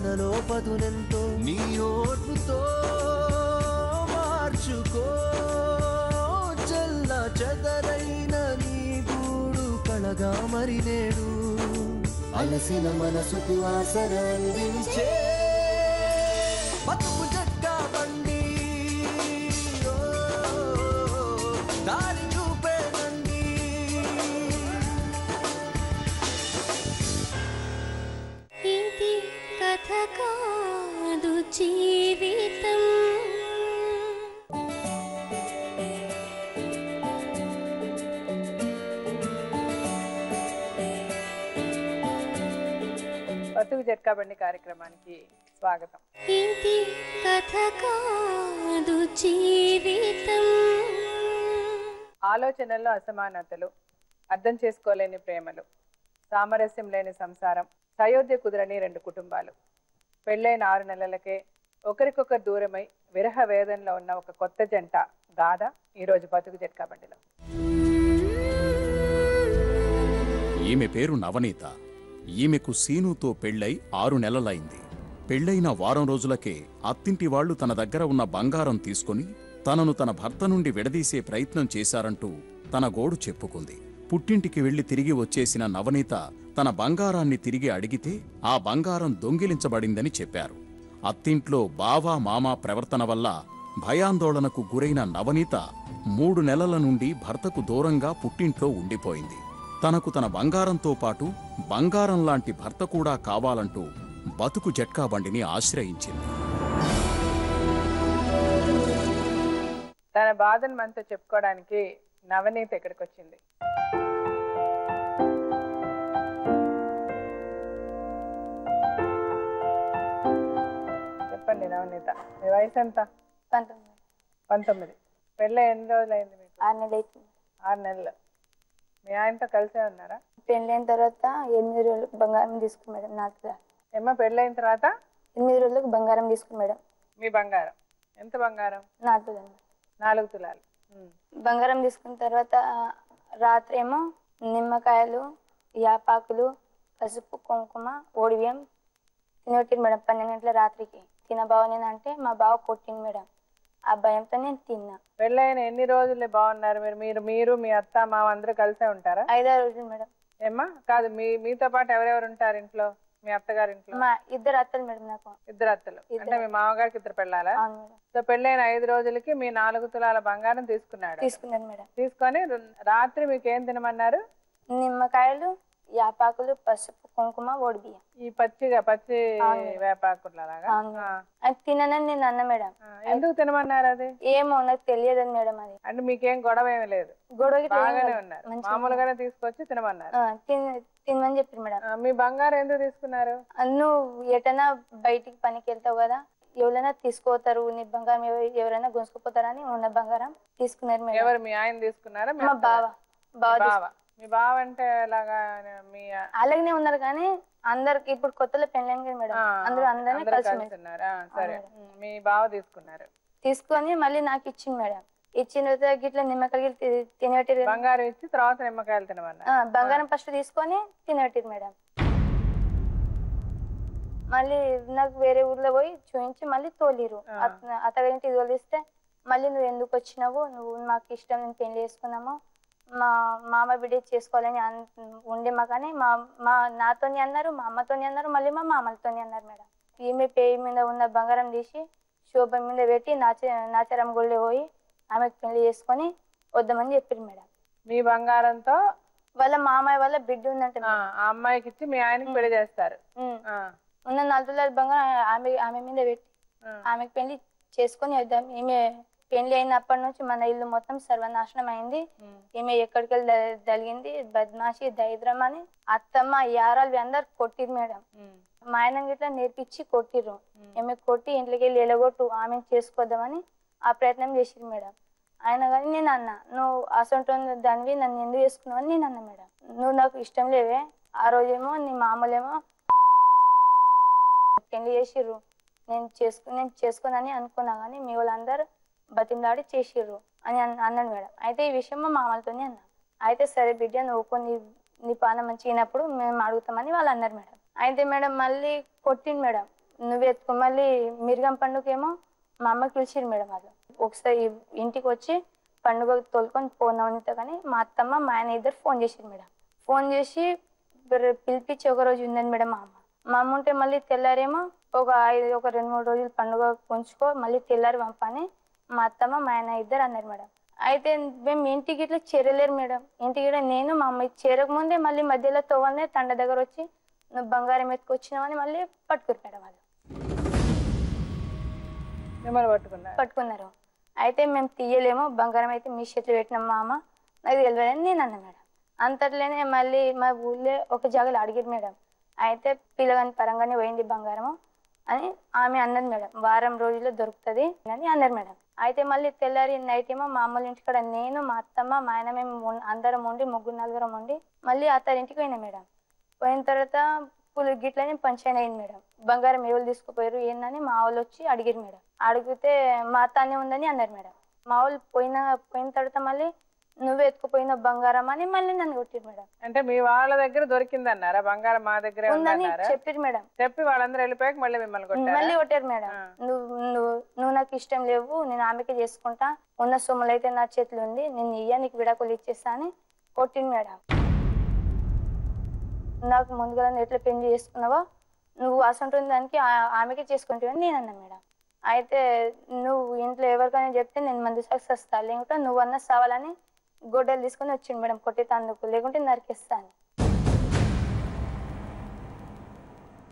కథలో పదునెంతో నీ ఓర్పుతో మార్చుకో చల్ల చెదరైన నీ గూడు కళగా మరి నేడు అలసిన మనసుకు ఆసర అందించే బతుకు జట్కా బండి దారి చూపేనండి ఇది కథ కాదు జీవితం బతుకు జట్కా బండి కార్యక్రమానికి స్వాగతం. ఇది కథ కాదు జీవితం. ఆలోచనల్లో అసమానతలు, అర్థం చేసుకోలేని ప్రేమలు, సామరస్యం లేని సంసారం, సయోధ్య కుదరని 2 కుటుంబాలు, పెళ్ళైన 6 నెలలకే ఒకరికొకరు దూరమై విరహ వేదనలో ఉన్న ఒక కొత్త జంట గాథ ఈరోజు బతుకు జట్కా బండిలో. ఈమె పేరు నవనీత. ఈమెకు సీనుతో పెళ్ళై 6 నెలలైంది. పెళ్ళైన వారం రోజులకే అత్తింటి వాళ్లు తన దగ్గర ఉన్న బంగారం తీసుకుని తనను తన భర్త నుండి విడదీసే ప్రయత్నం చేశారంటూ తన గోడు చెప్పుకుంది. పుట్టింటికి వెళ్లి తిరిగి వచ్చేసిన నవనీత తన బంగారాన్ని తిరిగి అడిగితే ఆ బంగారం దొంగిలించబడిందని చెప్పారు. అత్తింట్లో బావా మామా ప్రవర్తన వల్ల భయాందోళనకు గురైన నవనీత 3 నెలల నుండి భర్తకు దూరంగా పుట్టింట్లో ఉండిపోయింది. తనకు తన బంగారంతో పాటు బంగారం లాంటి భర్త కూడా కావాలంటూ బతుకు జట్కా బండిని ఆశ్రయించింది. తన బాధను మనతో చెప్పుకోవడానికి నవనీత ఇక్కడికి వచ్చింది. చెప్పండి నవనీత, మీ వయసు ఎంత? 19. పెళ్ళి ఎన్ని రోజులైంది మీకు? 6 నెలలు అవుతుంది. 6 నెలలు. మీ ఆయనతో కలిసే ఉన్నారా? పెళ్ళైన తర్వాత 8 రోజులకు బంగారం తీసుకుని మేడం. నాకు ఏమ్మా పెళ్ళైన తర్వాత 8 రోజులకు బంగారం తీసుకుని మేడం. మీ బంగారం ఎంత? బంగారం 4 తులాలు. బంగారం తీసుకున్న తర్వాత రాత్రి ఏమో నిమ్మకాయలు, యాపాకులు, పసుపు, కుంకుమ, ఓడిబియ్యం తినొట్టింది మేడం. 12 గంటల రాత్రికి తినబావనేది అంటే మా బావ కొట్టింది మేడం. ఆ భయంతో నేను తిన్నా. పెళ్ళైన ఎన్ని రోజులు బాగున్నారు మీరు మీ అత్త మామ అందరూ కలిసే ఉంటారా? 5-6 రోజులు మేడం. ఏమ్మా కాదు, మీతో పాటు ఎవరెవరు ఉంటారు ఇంట్లో? మీ అత్తగారి ఇంట్లో? మా 2 అత్తలు మేడం. నాకు 2 అత్తలు. అంటే మీ మామగారికి 2 పెళ్ళాలా? అవును మేడం. సో పెళ్ళైన 5 రోజులకి మీ 4 తులాల బంగారం తీసుకున్నాడు. తీసుకున్నాను మేడం. తీసుకొని రాత్రి మీకు ఏం తినమన్నారు? నిమ్మకాయలు, యాపాకులు, పసుపు, కుంకుమ, ఓడిబియ్యం. ఈ పచ్చి వేపాకులాగా అది తిననని నేను అన్న మేడం. ఎందుకు తినమన్నారు అది? ఏమో నాకు తెలియదని మేడం. అది అంటే మీకేం గొడవ ఏమి లేదు? గొడవకి బాగానే ఉన్నారు, మామూలుగానే తీసుకొచ్చి తినమన్నారు. తినమని చెప్పారు మేడం. మీ బంగారం ఎందుకు తీసుకున్నారు? నువ్వు ఎటైనా బయటికి పనికి వెళ్తావు కదా, ఎవరైనా తీసుకోతారు నీ బంగారం, ఎవరైనా గుంజుకుపోతారని ఉన్న బంగారం తీసుకున్నారు మేడం. ఎవరు? మీ ఆయన తీసుకున్నారా? మా బావ. మీ బావ అంటే మీ అలాగనే ఉన్నారు కానీ అందరికి ఇప్పుడు కొత్తలో పెళ్ళైంది కదా మేడం, అందరినీ కలిసి ఉన్నారా? సరే, మీ బావ తీసుకున్నారు. తీసుకొని మళ్ళీ నాకు ఇచ్చింది మేడం. ఇచ్చిన తర్వాత గిట్ల నిమ్మకాయలు తినేటి బంగారం ఇచ్చి తర్వాత నిమ్మకాయలు తినమన్నారు. బంగారం ఫస్ట్ తీసుకొని తినేటి మేడం. మళ్ళీ నాకు వేరే ఊర్లో పోయి చూపించి మళ్ళీ తోలిరు. అతగారింటికి తోలిస్తే మళ్ళీ నువ్వు ఎందుకు వచ్చినావు, నువ్వు మాకు ఇష్టం, నేను పెళ్లి చేసుకున్నాము, మా మామ బిడ్డ చేసుకోవాలని ఉండే మా కానీ నాతోని అన్నారు, మా అమ్మతోని అన్నారు, మళ్ళీ మా మామలతోని అన్నారు మేడం. ఈమె పేరు మీద ఉన్న బంగారం తీసి శోభ మీద పెట్టి నాచారం గుళ్ళో పోయి ఆమెకు పెళ్లి చేసుకొని వద్దామని చెప్పారు మేడం. మీ బంగారంతో వాళ్ళ మామయ్య వాళ్ళ బిడ్డ ఉందంటే ఆ అమ్మాయికి ఇచ్చి మీ ఆయనకి పెళ్లి చేస్తారు. ఉన్న 4 తులాల బంగారం ఆమె మీద పెట్టి ఆమెకు పెళ్లి చేసుకొని వద్దాం. ఈమె పెళ్లి అయినప్పటి నుంచి మన ఇల్లు మొత్తం సర్వనాశనం అయింది. ఈమె ఎక్కడికి వెళ్ళి జరిగింది బద్మాషి, దరిద్రం అని అత్తమ్మ యారాలు అందరు కొట్టిరు మేడం. మా ఆయన గిట్లా నేర్పించి కొట్టిర్రు. ఈమె కొట్టి ఇంట్లోకి వెళ్ళి ఎలగొట్టు ఆమె చేసుకోద్దామని ఆ ప్రయత్నం చేసిరు మేడం. ఆయన కానీ నేను అన్నా, నువ్వు అసంటో దానివి నన్ను ఎందుకు చేసుకున్నావు అని నేను అన్నా మేడం. నువ్వు నాకు ఇష్టం లేవే, ఆ రోజేమో నీ మామూలేమో పెళ్లి చేసిర్రు, నేను చేసుకోనని అనుకున్నా కానీ మీ వాళ్ళందరూ బతిమలాడి చేసిర్రు అని అన్నాడు మేడం. అయితే ఈ విషయం మా మామలతోనే అన్నా. అయితే సరే బిడ్డ నువ్వు నీ పాన మంచిగినప్పుడు మేము అడుగుతామని వాళ్ళు అన్నారు మేడం. అయితే మేడం మళ్ళీ కొట్టిండు మేడం. నువ్వు ఎత్తుకో. మళ్ళీ మిరిగం పండుగేమో మా అమ్మకి పిలిచిరు మేడం వాళ్ళు. ఒకసారి ఇంటికి వచ్చి పండుగ తోలుకొని పోదామనితో కానీ మా అత్తమ్మ మా ఆయన ఇద్దరు ఫోన్ చేసిరు మేడం. ఫోన్ చేసి పిలిపించి ఒక రోజు ఉందని మేడం మా అమ్మ ఉంటే మళ్ళీ తెల్లారేమో ఒక 2-3 రోజులు పండుగ ఉంచుకో మళ్ళీ తెల్లారి పంపని మా అత్తమ్మ మా ఆయన ఇద్దరు అన్నారు మేడం. అయితే మేము ఇంటికి ఇట్లా చేరలేరు మేడం. ఇంటికి నేను మా అమ్మ చేరకముందే మళ్ళీ మధ్యలో తోవలనే తండ దగ్గర వచ్చి నువ్వు బంగారం ఎత్తుకొచ్చినావని మళ్ళీ పట్టుకురు మేడం వాళ్ళు. మిమ్మల్ని పట్టుకున్నారు. అయితే మేము తీయలేము, బంగారం అయితే మీ చేతిలో పెట్టినాం మా అమ్మ, నాకు తెలియదని నేను అన్నా మేడం. అంతట్లోనే మళ్ళీ మా ఊళ్ళో ఒక జాగాలో అడిగారు మేడం. అయితే పిల్లగాని పరంగానే పోయింది బంగారము అని ఆమె అన్నది మేడం. వారం రోజుల్లో దొరుకుతుంది అని అన్నారు మేడం. అయితే మళ్ళీ తెల్లారి నైట్ ఏమో మా అమ్మల ఇంటికాడ నేను మా అత్తమ్మ మా ఆయన మేము అందరం ఉండి 3-4 ఉండి మళ్ళీ అత్తారింటికి పోయినా మేడం. పోయిన తర్వాత పులి గిట్లని పంచాయన్ అయింది మేడం. బంగారం ఎవరు తీసుకుపోయారు ఏందని మా వాళ్ళు వచ్చి అడిగారు మేడం. అడిగితే మా అత్తానే ఉందని అన్నారు మేడం. మా వాళ్ళు పోయిన తర్వాత మళ్ళీ నువ్వు ఎత్తుకుపోయిన బంగారం అని మళ్ళీ నన్ను కొట్టిరు మేడం. అంటే మీ వాళ్ళ దగ్గర దొరికింది అన్నారా? బంగారం మా దగ్గరే ఉందని చెప్పారు మేడం. చెప్పి వాళ్ళందరూ వెళ్ళిపోయాక మళ్ళీ మిమ్మల్ని కొట్టారు మేడం. నువ్వు నాకు ఇష్టం లేవు, నేను ఆమెకి చేసుకుంటా, ఉన్న సొమ్ములు అయితే నా చేతిలో ఉంది, నేను నీకు విడాకులు ఇచ్చేస్తా అని కొట్టింది మేడం. నాకు ముందుగా ఎట్లా పెళ్లి చేసుకున్నావో నువ్వు అసంటుంది దానికి ఆమెకే చేసుకుంటావని నేను అన్నా మేడం. అయితే నువ్వు ఇంట్లో ఎవరికైనా చెప్తే నేను మంది సక్సెస్ వస్తా, లేకుంటే నువ్వన్నా సావాలని గొడ్డలు తీసుకొని వచ్చిండు మేడం కొట్టేతందుకు, లేకుంటే నరికేస్తాను.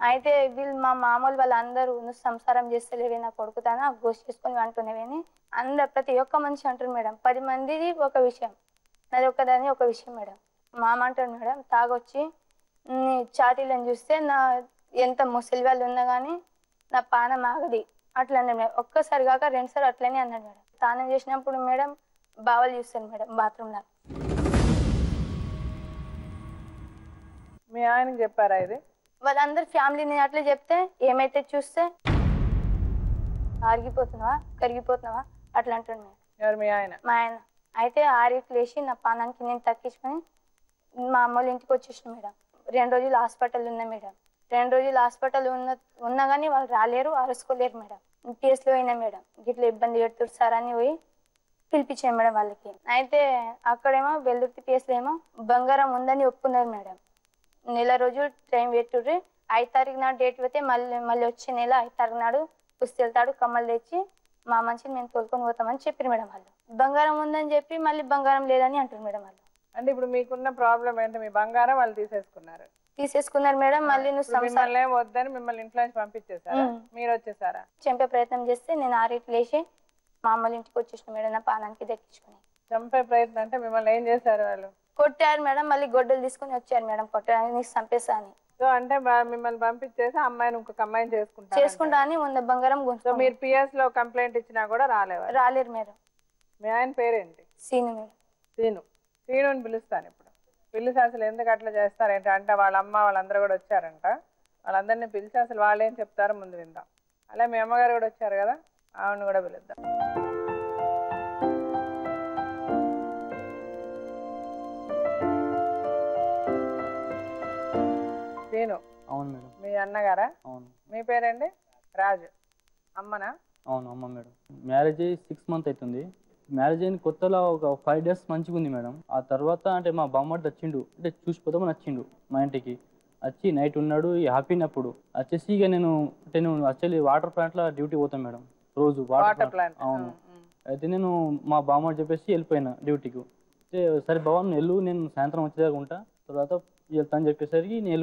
అయితే వీళ్ళు మా మామూలు వాళ్ళందరూ నువ్వు సంసారం చేస్తలేవే నా కొడుకుతానా గోసి చేసుకొని అంటున్నావేని అందరు ప్రతి ఒక్క మనిషి అంటారు మేడం. 10 మందిది ఒక విషయం, నాది ఒక్కదాని ఒక విషయం మేడం. మామ అంటారు మేడం తాగొచ్చి నీ చాటీలను చూస్తే నా ఎంత ముసలి వాళ్ళు ఉన్నా కానీ నా పానం ఆగది అట్లా అన్నాడు మేడం. ఒక్కసారి కాక 2 సార్లు అట్లనే అన్నాడు మేడం. స్నానం చేసినప్పుడు మేడం బావలు చూస్తాను మేడం బాత్రూంలో. మీ ఆయనకి చెప్పారా ఇది? వాళ్ళందరు ఫ్యామిలీని అట్లా చెప్తే ఏమైతే చూస్తే ఆరిగిపోతున్నావా కరిగిపోతున్నావా అట్లా అంటాడు మేడం. ఎవరు? మీ ఆయన. మా ఆయన. అయితే ఆరిట్లు వేసి నా పానానికి నేను తక్కించుకొని మా అమ్మోళ్ళ ఇంటికి వచ్చేసిన మేడం. 2 రోజులు హాస్పిటల్ ఉన్నా మేడం. 2 రోజులు హాస్పిటల్ ఉన్నా కానీ వాళ్ళు రాలేరు, అరుసుకోలేరు మేడం. పిఎస్లో అయినా మేడం గిట్లా ఇబ్బంది పెడుతురు సార్ అని పోయి పిలిపించాను మేడం వాళ్ళకి. అయితే అక్కడేమో వెల్లుర్తి పిఎస్లో ఏమో బంగారం ఉందని ఒప్పుకున్నారు మేడం. నెల రోజులు టైం పెట్టుర్రి, 5 తారీఖు నాడు డేట్ పెడితే మళ్ళీ వచ్చే నెల 5 తారీఖు నాడు పుస్తెళ్తాడు కమ్మలు తెచ్చి మా మనిషిని మేము తోలుకొని పోతామని చెప్పారు మేడం వాళ్ళు. బంగారం ఉందని చెప్పి మళ్ళీ బంగారం లేదని అంటారు మేడం వాళ్ళు. అంటే ఇప్పుడు మీకున్న ప్రాబ్లం ఏంటి? మీ బంగారం వాళ్ళు తీసేసుకున్నారు మేడం. మళ్ళీ నువ్వు సంసారం వద్దని మిమ్మల్ని ఇంట్లో నుంచి పంపించేసారా? మీరు వచ్చేసారా? చంపే ప్రయత్నం చేస్తే నేను ఆరిట్లు వేసి మా అమ్మల ఇంటికి వచ్చేసిన మేడం నా పానానికి దక్కించుకుని. చంపే ప్రయత్నం అంటే మిమ్మల్ని ఏం చేశారు వాళ్ళు? కొట్టారు మేడం. మళ్ళీ గొడ్డలు తీసుకొని వచ్చారు మేడం కొట్టడానికి, నీకు చంపేసా అని. సో అంటే మిమ్మల్ని పంపించేసి అమ్మాయిని ఇంకొక అమ్మాయిని చేసుకుంటా అని ఉన్న బంగారం గుంజు. మీరు పిఎస్ లో కంప్లైంట్ ఇచ్చినా కూడా రాలేరు మేడం. మీ ఆయన పేరేంటి? Scene madam. సీనుని పిలుస్తాను ఇప్పుడు. పిలిచి అసలు ఎందుకు అట్లా చేస్తారేంటి అంటే వాళ్ళ అమ్మ వాళ్ళందరూ కూడా వచ్చారంట. వాళ్ళందరినీ పిలిచి అసలు వాళ్ళు ఏం చెప్తారో ముందు విందాం. అలా మీ అమ్మగారు కూడా వచ్చారు కదా, ఆవిడని కూడా పిలుద్దాం. సీను. అవును మేడం. మీ అన్నగారా? అవును. మీ పేరేంటి? రాజు. అమ్మనా? అవును అమ్మ మేడం. మ్యారేజ్ అయ్యి 6 months అవుతుంది. మ్యారేజ్ అయిన కొత్తలో ఒక 5 days మంచిగా ఉంది మేడం. ఆ తర్వాత అంటే మా బామ్మర్ది వచ్చిండు, అంటే చూసిపోతామని వచ్చిండు మా ఇంటికి. వచ్చి నైట్ ఉన్నాడు హ్యాపీనప్పుడు వచ్చేసి ఇక నేను యాక్చువల్లీ వాటర్ ప్లాంట్లో డ్యూటీ పోతాను మేడం రోజు. Water plant. అవును. అయితే నేను మా బామ్మర్ది చెప్పేసి వెళ్ళిపోయినా డ్యూటీకి. అయితే సరే బావ నువ్వు వెళ్ళు, నేను సాయంత్రం వచ్చేదాకా ఉంటా, తర్వాత వెళ్తా అని చెప్పేసరికి నేను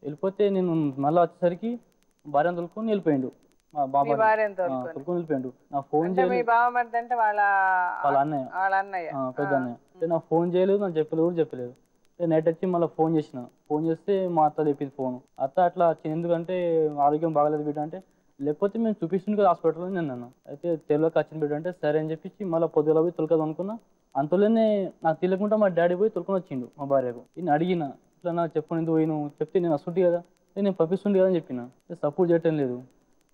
వెళ్ళిపోతే నేను మళ్ళీ వచ్చేసరికి భార్యను తోలుకొని వెళ్ళిపోయిండు. మా బాబా తోలుకొని వెళ్ళిపోయాడు. నా ఫోన్ చేయలేదు, వాళ్ళ అన్నయ్య పెద్ద అన్నయ్య. నాకు ఫోన్ చేయలేదు, నాకు చెప్పలేదు. నైట్ వచ్చి మళ్ళీ ఫోన్ చేస్తే మా అత్త చెప్పింది ఫోన్. అత్త అట్లా ఎందుకంటే ఆరోగ్యం బాగలేదు బిడ్డ అంటే, లేకపోతే మేము చూపిస్తుంది కదా హాస్పిటల్లో నేను అన్నా. అయితే తెలుగుకి వచ్చిన బిడ్డ అంటే సరే అని చెప్పి మళ్ళీ పొద్దుగా పోయి తొలకదు అనుకున్నా. అంతలోనే నాకు తెలియకుండా మా డాడీ పోయి తొలుకొని వచ్చిండు మా భార్యకు. నేను అడిగిన ఇట్లా నాకు చెప్పు ఎందుకు పోయి నువ్వు చెప్తే నేను వస్తుంటే కదా, నేను పంపిస్తుండే కదా అని చెప్పిన. సపోర్ట్ చేయటం లేదు.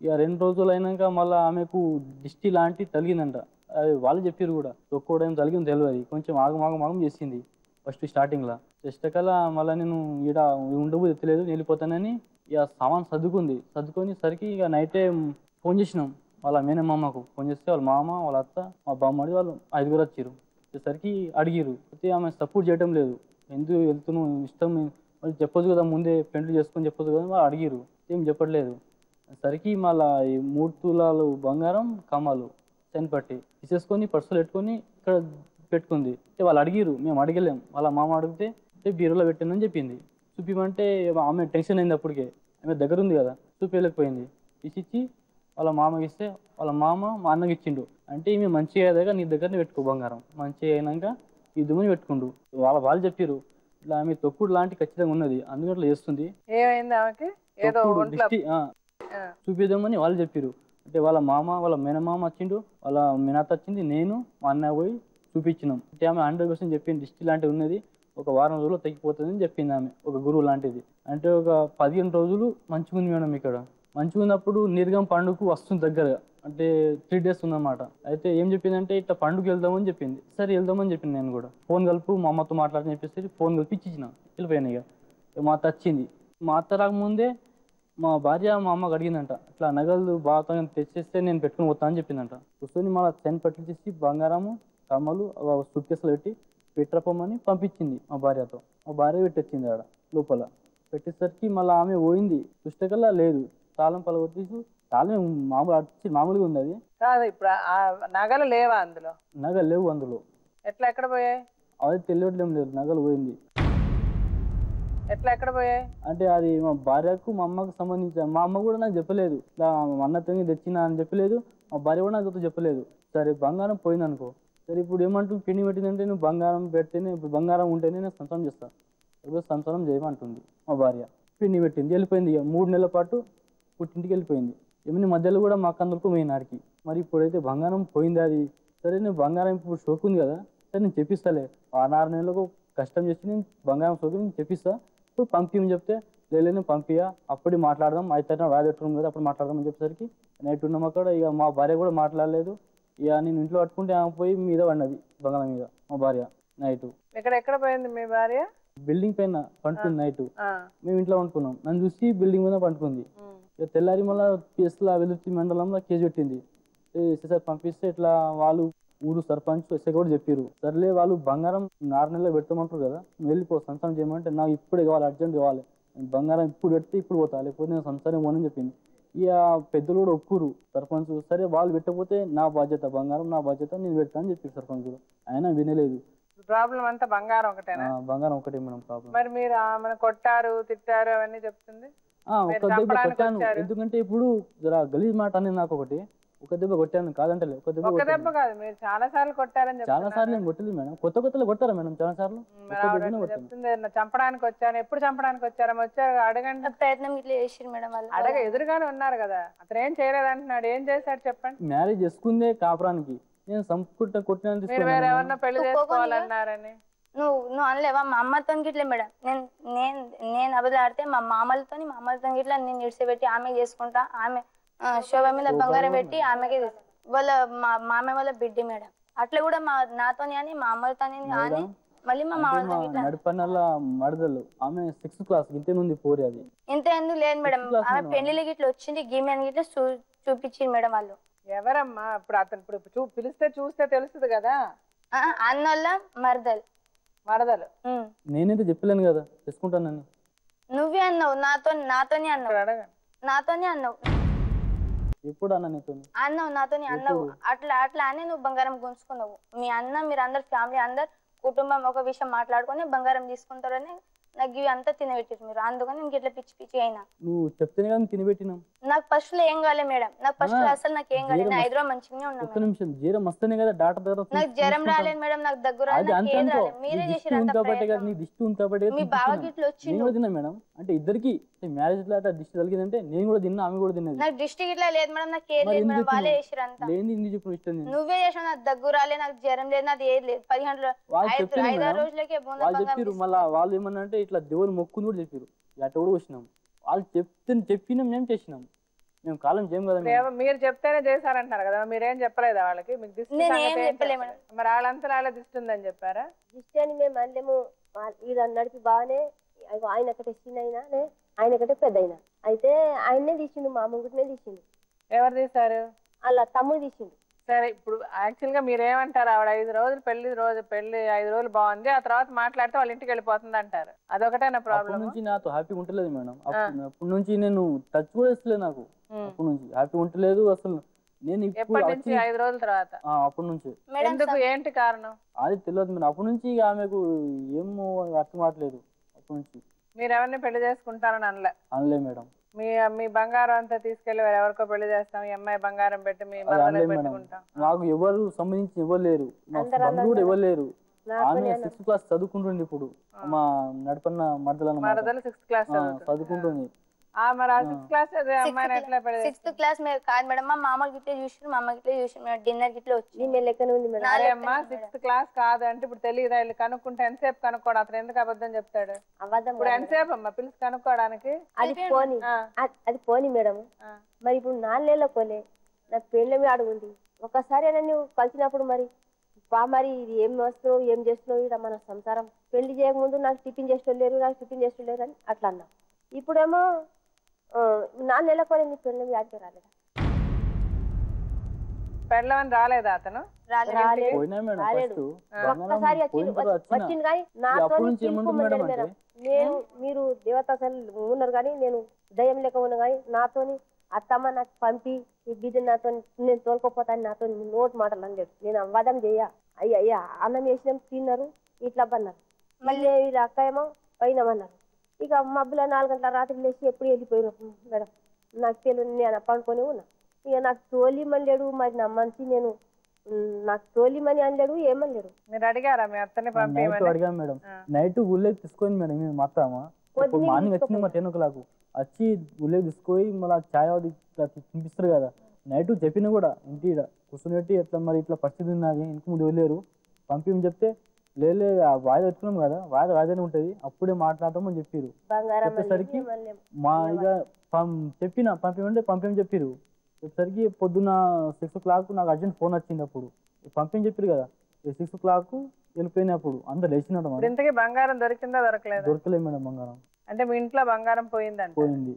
ఇక 2 రోజులు అయినాక మళ్ళీ ఆమెకు దిష్టి లాంటివి తగిలిందంట. అది వాళ్ళు చెప్పారు కూడా, ఒక్కోడేం తగిలింది తెలియదు, కొంచెం ఆగమాగం చేసింది. ఫస్ట్ స్టార్టింగ్లో చేసేటకల్లా మళ్ళీ నేను ఈడ ఉండబోదు తెలియదు వెళ్ళిపోతానని ఇక సామాన్ సర్దుకొని సరికి ఇక నైటే ఫోన్ చేసినాం వాళ్ళ మేనమామకు ఫోన్ చేస్తే వాళ్ళ మామ వాళ్ళ అత్త మా బామ్మడి వాళ్ళు 5 వచ్చారు. వచ్చేసరికి అడిగిరు అయితే ఆమె సపోర్ట్ చేయడం లేదు. ఎందుకు వెళ్తున్నావు ఇష్టం వాళ్ళు చెప్పొచ్చు కదా ముందే పెంట్లు చేసుకొని చెప్పొచ్చు కదా వాళ్ళు అడిగిరు ఏం చెప్పట్లేదు. సరికి మళ్ళీ ఈ 3 తులాలు బంగారం కమ్మలు పట్టి తీసేసుకొని పర్సులు పెట్టుకొని ఇక్కడ పెట్టుకుంది. వాళ్ళు అడిగిరు మేము అడగలేం. వాళ్ళ మామ అడిగితే బీరులో పెట్టానని చెప్పింది. చూపిమంటే ఆమె టెన్షన్ అయింది. అప్పటికే ఆమె దగ్గర ఉంది కదా చూపించలేకపోయింది. తీసిచ్చి వాళ్ళ మామకి ఇస్తే వాళ్ళ మామ మా అన్నకి ఇచ్చిండు. అంటే ఈమె మంచిగా అయ్యేదాకా నీ దగ్గరనే పెట్టుకో బంగారం మంచిగా అయినాక ఇద్దుమని పెట్టుకుండు. వాళ్ళు చెప్పారు ఇట్లా ఆమె తొక్కుడు లాంటి ఖచ్చితంగా ఉన్నది అందుకని అట్లా చేస్తుంది. ఏమైంది ఆమెకి? ఏదో చూపిద్దామని వాళ్ళు చెప్పారు. అంటే వాళ్ళ మామ వాళ్ళ మేనమామ వచ్చిండు, వాళ్ళ మేనత్త వచ్చింది, నేను మా అన్న పోయి చూపించినాం. అంటే ఆమె 100% చెప్పింది దిష్టి లాంటివి ఉన్నది, ఒక వారం రోజుల్లో తగ్గిపోతుంది అని చెప్పింది ఆమె, ఒక గురువు లాంటిది. అంటే ఒక 15 రోజులు మంచిగా ఉంది మేడం. ఇక్కడ మంచిగా ఉన్నప్పుడు నిర్గం పండుగకు వస్తుంది దగ్గరగా, అంటే 3 days ఉందన్నమాట. అయితే ఏం చెప్పిందంటే ఇట్లా పండుగ వెళ్దామని చెప్పింది. సరే వెళ్దామని చెప్పింది. నేను కూడా ఫోన్ కలుపు మా అమ్మతో మాట్లాడని చెప్పేసి ఫోన్ కలిపి ఇచ్చిన వెళ్ళిపోయాను. ఇక మా అత్త వచ్చింది. మా అత్త రాకముందే మా భార్య మా అమ్మకి అడిగిందంట ఇట్లా నగలు బాగా తెచ్చేస్తే నేను పెట్టుకుని పోతా అని చెప్పిందంట. కూర్చొని మళ్ళీ చెన్ పట్టించేసి బంగారము కమ్మలు సూట్ కేసులు పెట్టరపమని పంపించింది మా భార్యతో. మా భార్య పెట్టొచ్చింది ఆడ లోపల. పెట్టేసరికి మళ్ళీ ఆమె పోయింది. పుస్తకల్లా లేదు, తాళం పలగొట్టేసి తాళం మామూలుగా ఉంది. అది కాదు ఇప్పుడు నగలు లేవా అందులో? నగలు లేవు అందులో. ఎక్కడ పోయాయి? అది తెలియట్లేం లేదు. నగలు పోయింది. ఎక్కడ పోయాయి అంటే అది మా భార్యకు మా అమ్మకు సంబంధించిన. మా అమ్మ కూడా నాకు చెప్పలేదు ఇట్లా అన్నతో తెచ్చినా అని చెప్పలేదు. మా భార్య కూడా నాకు చెప్పలేదు. సరే బంగారం పోయింది అనుకో. సరే ఇప్పుడు ఏమంటుంది పిండి పెట్టిందంటే నువ్వు బంగారం పెడితేనే బంగారం ఉంటేనే నేను సంసారం చేస్తాను, ఇప్పుడు సంసారం చేయమంటుంది మా భార్య. పిండి పెట్టింది వెళ్ళిపోయింది. ఇక 3 నెలల పాటు పుట్టింటికి వెళ్ళిపోయింది. ఏమైనా మధ్యలో కూడా మా కందలకు పోయిన ఆడికి. మరి ఇప్పుడైతే బంగారం పోయింది. అది సరే నేను బంగారం ఇప్పుడు షోక్ ఉంది కదా, సరే నేను చెప్పిస్తాలే 6 నెలలకు కష్టం చేసి నేను బంగారం షోకి నేను చెప్పిస్తా, ఇప్పుడు పంపించమని చెప్తే లేని పంపియా అప్పుడు మాట్లాడదాం అయితే వ్యాధెట్టుకున్నాం కదా అప్పుడు మాట్లాడదాం అని చెప్పేసరికి నైట్ ఉన్నాం అక్కడ. ఇక మా భార్య కూడా మాట్లాడలేదు. ఇక నేను ఇంట్లో పట్టుకుంటే ఆమె పోయి మీద పడినది బంగారం మీద మా భార్య నైట్. ఎక్కడ పోయింది మీ భార్య? బిల్డింగ్ పైన పండుకుంది నైట్. మేము ఇంట్లో పండుకున్నాం. నన్ను చూసి బిల్డింగ్ మీద పండుకుంది. ఇక తెల్లారి మళ్ళీ కేసులో వెలుర్తి మండలంలో కేసు పెట్టింది. సార్ పంపిస్తే ఇట్లా వాళ్ళు ఊరు సర్పంచ్ ఎస్ఐ కూడా చెప్పారు. సర్లే వాళ్ళు బంగారం 6 నెలలు పెడతామంటారు కదా, నువ్వు వెళ్ళిపో సంసారం చేయమంటే నాకు ఇప్పుడే కావాలి, అర్జెంట్ కావాలి, బంగారం ఇప్పుడు పెడితే ఇప్పుడు పోతా లేకపోతే నేను సంసారం పోనని చెప్పింది. ఇక పెద్దలు కూడా ఒప్పురు సర్పంచ్. సరే వాళ్ళు పెట్టకపోతే నా బాధ్యత, బంగారం నా బాధ్యత, నేను పెడతా అని చెప్పారు సర్పంచ్ కూడా. ఆయన వినలేదు. ప్రాబ్లం అంతా బంగారం ఒకటేనా? బంగారం ఒకటే మేడం ప్రాబ్లం. మరి మీరు ఆమెను కొట్టారు తిట్టారు అవన్నీ చెప్తుంది. ఒక దెబ్బ కొట్టాను. ఎందుకంటే ఇప్పుడు జరా గలీజ్ మాట అనేది నాకు ఒకటి. ఒక దెబ్బ కొట్టాను కాదంటే ఒక దెబ్బ కాదు, మీరు చాలా సార్లు కొట్టారని చెప్తున్నారు. చాలా సార్లు కొట్టలేదు మేడం. కొత్తలో కొట్టారా మేడం చాలా సార్లు? చెప్తుంది చంపడానికి వచ్చాను. ఎప్పుడు చంపడానికి వచ్చారని వచ్చారు అడగండి. ప్రయత్నం ఇట్లా చేసిరు మేడం వాళ్ళు. అడగ ఎదురుగానే ఉన్నారు కదా, అతను ఏం చేయలేదు అంటున్నాడు. ఏం చేశాడు చెప్పండి. మ్యారేజ్ చేసుకుందే కాపురానికి నేను సంపుకుంటా కొట్టిన. మీరు వేరే ఎవరన్నా పెళ్లి చేసుకోవాలన్నారని నువ్వు అనలేవా? మా అమ్మతో గిట్లే మేడం. నేను అబద్ధాడితే మా మామలతో గిట్లా నేను ఇడిచిపెట్టి ఆమె చేసుకుంటా. ఆమె శోభ మీద బంగారం పెట్టి ఆమెకి వాళ్ళ మామ వాళ్ళ బిడ్డ మేడం. అట్లా కూడా నాతోని అని మా అమ్మలతో అని మళ్ళీ మా మామలతో నడిపన్నల మడదలు. ఆమె 6th క్లాస్ ఇంతే నుండి పోరే. అది ఇంత ఎందుకు లేదు మేడం. ఆమె పెళ్లి గిట్లా వచ్చింది గీమెన్ గిట్లా చూపించింది మేడం వాళ్ళు. ఎవరమ్మా? ఇప్పుడు అతను ఇప్పుడు పిలిస్తే చూస్తే తెలుస్తుంది కదా. అన్నోళ్ళ మరదలు. నేనైతే చెప్పలేను కదా చేసుకుంటానని. నువ్వే అన్నావు నాతోనే అన్నావు. ఎప్పుడు అన్నావు నాతోని అన్నావు. అట్లా అని నువ్వు బంగారం గుంజుకున్నావు. మీ అన్న మీరు అందరు ఫ్యామిలీ అందరు కుటుంబం ఒక విషయం మాట్లాడుకొని బంగారం తీసుకుంటారని నాకు ఇవి అంతా తినబెట్టారు మీరు. అందుకని నేను ఇట్లా పిచ్చి అయినా. నువ్వు చెప్తేనే కదా తినబెట్టినాం. నాకు ఫస్ట్ లో ఏం కాలే మేడం. నాకు ఫస్ట్ లో అసలు నాకు ఏం కాలేదు. నేను 5 రోజులు మంచిగానే ఉన్నాను. ఒక్క నిమిషం జ్వరం వస్తేనే కదా డాక్టర్ దగ్గర. నాకు జ్వరం రాలేదు మేడం. నాకు దగ్గర మీరే చేసారు. మీ బావకి ఇట్లా వచ్చింది మేడం. అంటే ఇద్దరికి మ్యారేజ్ లో దిష్టి తగిలిందంటే నేను కూడా తిన్నా, ఆమె కూడా తిన్నది. నాకు దిష్టి ఇట్లా లేదు మేడం. నాకు ఏం లేదు మేడం. వాళ్ళే చేసారు అంతా. నువ్వే చేసావు. నాకు దగ్గు రాలేదు, నాకు జ్వరం లేదు, నాకు ఏది లేదు. 5 రోజులకే వాళ్ళు చెప్పారు. మళ్ళీ వాళ్ళు ఏమన్నా అంటే ఇట్లా దేవుని మొక్కుని కూడా చెప్పారు. అట్లా కూడా వచ్చినాం. వాళ్ళు చెప్పినాం మేము చేసినాం. మేము కాలం చేయం కదా మేడం. మీరు చెప్తేనే చేశారంటున్నారు కదా, మీరేం చెప్పలేదా వాళ్ళకి? మీకు దిష్టి నేను సంగతి ఏం ఏం చెప్పలే చెప్పలేదు. మరి వాళ్ళంతా వాళ్ళ దిష్టి ఉందని చెప్పారా? దిష్టి అని మేము అనలేము. వీళ్ళ నడిపి బాగానే ఆయన ఒకటే చిన్న అయినా ఆయన ఒకటే పెద్ద అయినా అయితే ఆయన్నే తీసిండు, మా ముంగుటినే తీసిండు. ఎవరు తీశారు? అలా తమ్ముడు తీసిండు. సరే, ఇప్పుడు యాక్చువల్ గా మీరేమంటారు? ఆవిడ 5 రోజులు పెళ్లి 5 రోజులు బాగుంది, ఆ తర్వాత మాట్లాడితే వాళ్ళ ఇంటికి వెళ్ళిపోతుంది అంటారు. అదొకటేనా అప్పటి ప్రాబ్లం? నుంచి నాతో హ్యాపీగా ఉంటలేదు మేడం. అప్పటి నుంచి నేను టచ్ కూడా ఇస్తలేదు. నాకు అప్పటి నుంచి హ్యాపీ ఉంటలేదు అసలు. నేను ఇప్పుడు ఎప్పటి నుంచి? 5 రోజుల తర్వాత? అప్పటి నుంచి. ఎందుకు? ఏంటి కారణం? అది తెలియదు మేడం. అప్పటి నుంచి ఆమెకు ఏమో అర్థం కావట్లేదు. అప్పటి నుంచి మీరు ఎవరిని పెళ్లి చేసుకుంటారని అనలే మేడం. మీ బంగారం అంతా తీసుకెళ్లి ఎవరికో పెళ్లి చేస్తాం, ఈ అమ్మాయి బంగారం పెట్టి మీ మరదలకు పెట్టుకుంటాం. నాకు ఎవరు సంబంధించి ఎవరు లేరు, మా బంధువులు ఎవరు లేరు. ఆమె 6th క్లాస్ చదువుకుంటుంది ఇప్పుడు. మా నడపన్న మరదలు 6th క్లాస్ చదువుకుంటుంది. మరి 6th క్లాస్ అమ్మాయిని ఎట్లా పెళ్లి? 6th క్లాస్ కాదు మేడం, మా మామ గిట్లే చూసి మా అమ్మ గిట్లే చూసి డిన్నర్ గిట్లే వచ్చి మీ లెక్కన ఉంది మేడం. అరే అమ్మా, 6th క్లాస్ కాదు అంటే ఇప్పుడు తెలియదా? వీళ్ళు కనుక్కుంటే ఎంతసేపు కనుక్కోడు, అతను ఎందుకు అబద్ధం చెప్తాడు? అబద్ధం ఎంతసేపు అమ్మా పిలిచి కనుక్కోవడానికి? అది పోని మేడం. మరి ఇప్పుడు 4 నెలల పోలే, నా పెళ్ళి మీద అడుగుంది. ఒకసారి నువ్వు కలిసినప్పుడు మరి ఇది ఏం వస్తున్నావు, ఏం చేస్తున్నావు ఇక్కడ మన సంసారం? పెళ్లి చేయకముందు నాకు టిఫిన్ చేసేలేరు అని అట్లా అన్నా. ఇప్పుడేమో 4 నెలల పోలే నీ పెళ్ళి మీద ఆడికి రాలేదా? పెళ్ళమని రాలేదా అతను? ఒక్కసారి వచ్చింది కానీ నాతో మీరు దేవత ఉన్నారు కానీ నేను దయ్యం లెక్క ఉన్నా కానీ నాతోని అత్తమ్మ నాకు పంపి ఈ బిడ్డ నాతో నేను తోలుకోపోతాను నాతో నోటు మాటలు అనలేదు. నేను అవ్వడం అయ్యా అన్నం వేసినాం తిన్నారు ఇట్లా అన్నారు. మళ్ళీ వీళ్ళ అక్క ఏమో పోయినామన్నారు. ఇక మబ్బుల 4 గంటల రాత్రి లేచి ఎప్పుడు వెళ్ళిపోయినారు మేడం. నాకు తెలియదు, నేను పండుకొని ఉన్నా. ఇక నాకు తోలిమని లేడు, మరి నా మంచి నేను నాకు తోలిమని అనలేడు, ఏమనలేడు. మీరు అడిగారా మీ అత్తని అడిగా మేడం. నైట్ ఊళ్ళోకి తీసుకొని మేడం మేము అత్తమ్మ మార్నింగ్ వచ్చింది మా 10 o'clock వచ్చి ఊళ్ళోకి తీసుకొని మళ్ళీ ఛాయ్ అది తినిపిస్తారు కదా. నైట్ చెప్పినా కూడా ఇంటి కూర్చున్నట్టు ఎట్లా మరి ఇట్లా పరిస్థితి ఉన్నది, ఇంక ముందు వెళ్ళారు పంపించని చెప్తే లేదు వాయిదా పెట్టుకున్నాం కదా, వాయిదానే ఉంటుంది అప్పుడే మాట్లాడతామని చెప్పారు. చెప్పేసరికి మా ఇక చెప్పిన పంపించమని చెప్పారు. చెప్పేసరికి పొద్దున్న 6 o'clock నాకు అర్జెంట్ ఫోన్ వచ్చింది. అప్పుడు పంపించి చెప్పారు కదా, 6 o'clock వెళ్ళిపోయినప్పుడు అందరు లేచినట్టు. బంగారం దొరికిందా? దొరకలేదు మేడం. బంగారం అంటే మీ ఇంట్లో బంగారం పోయిందంట? పోయింది.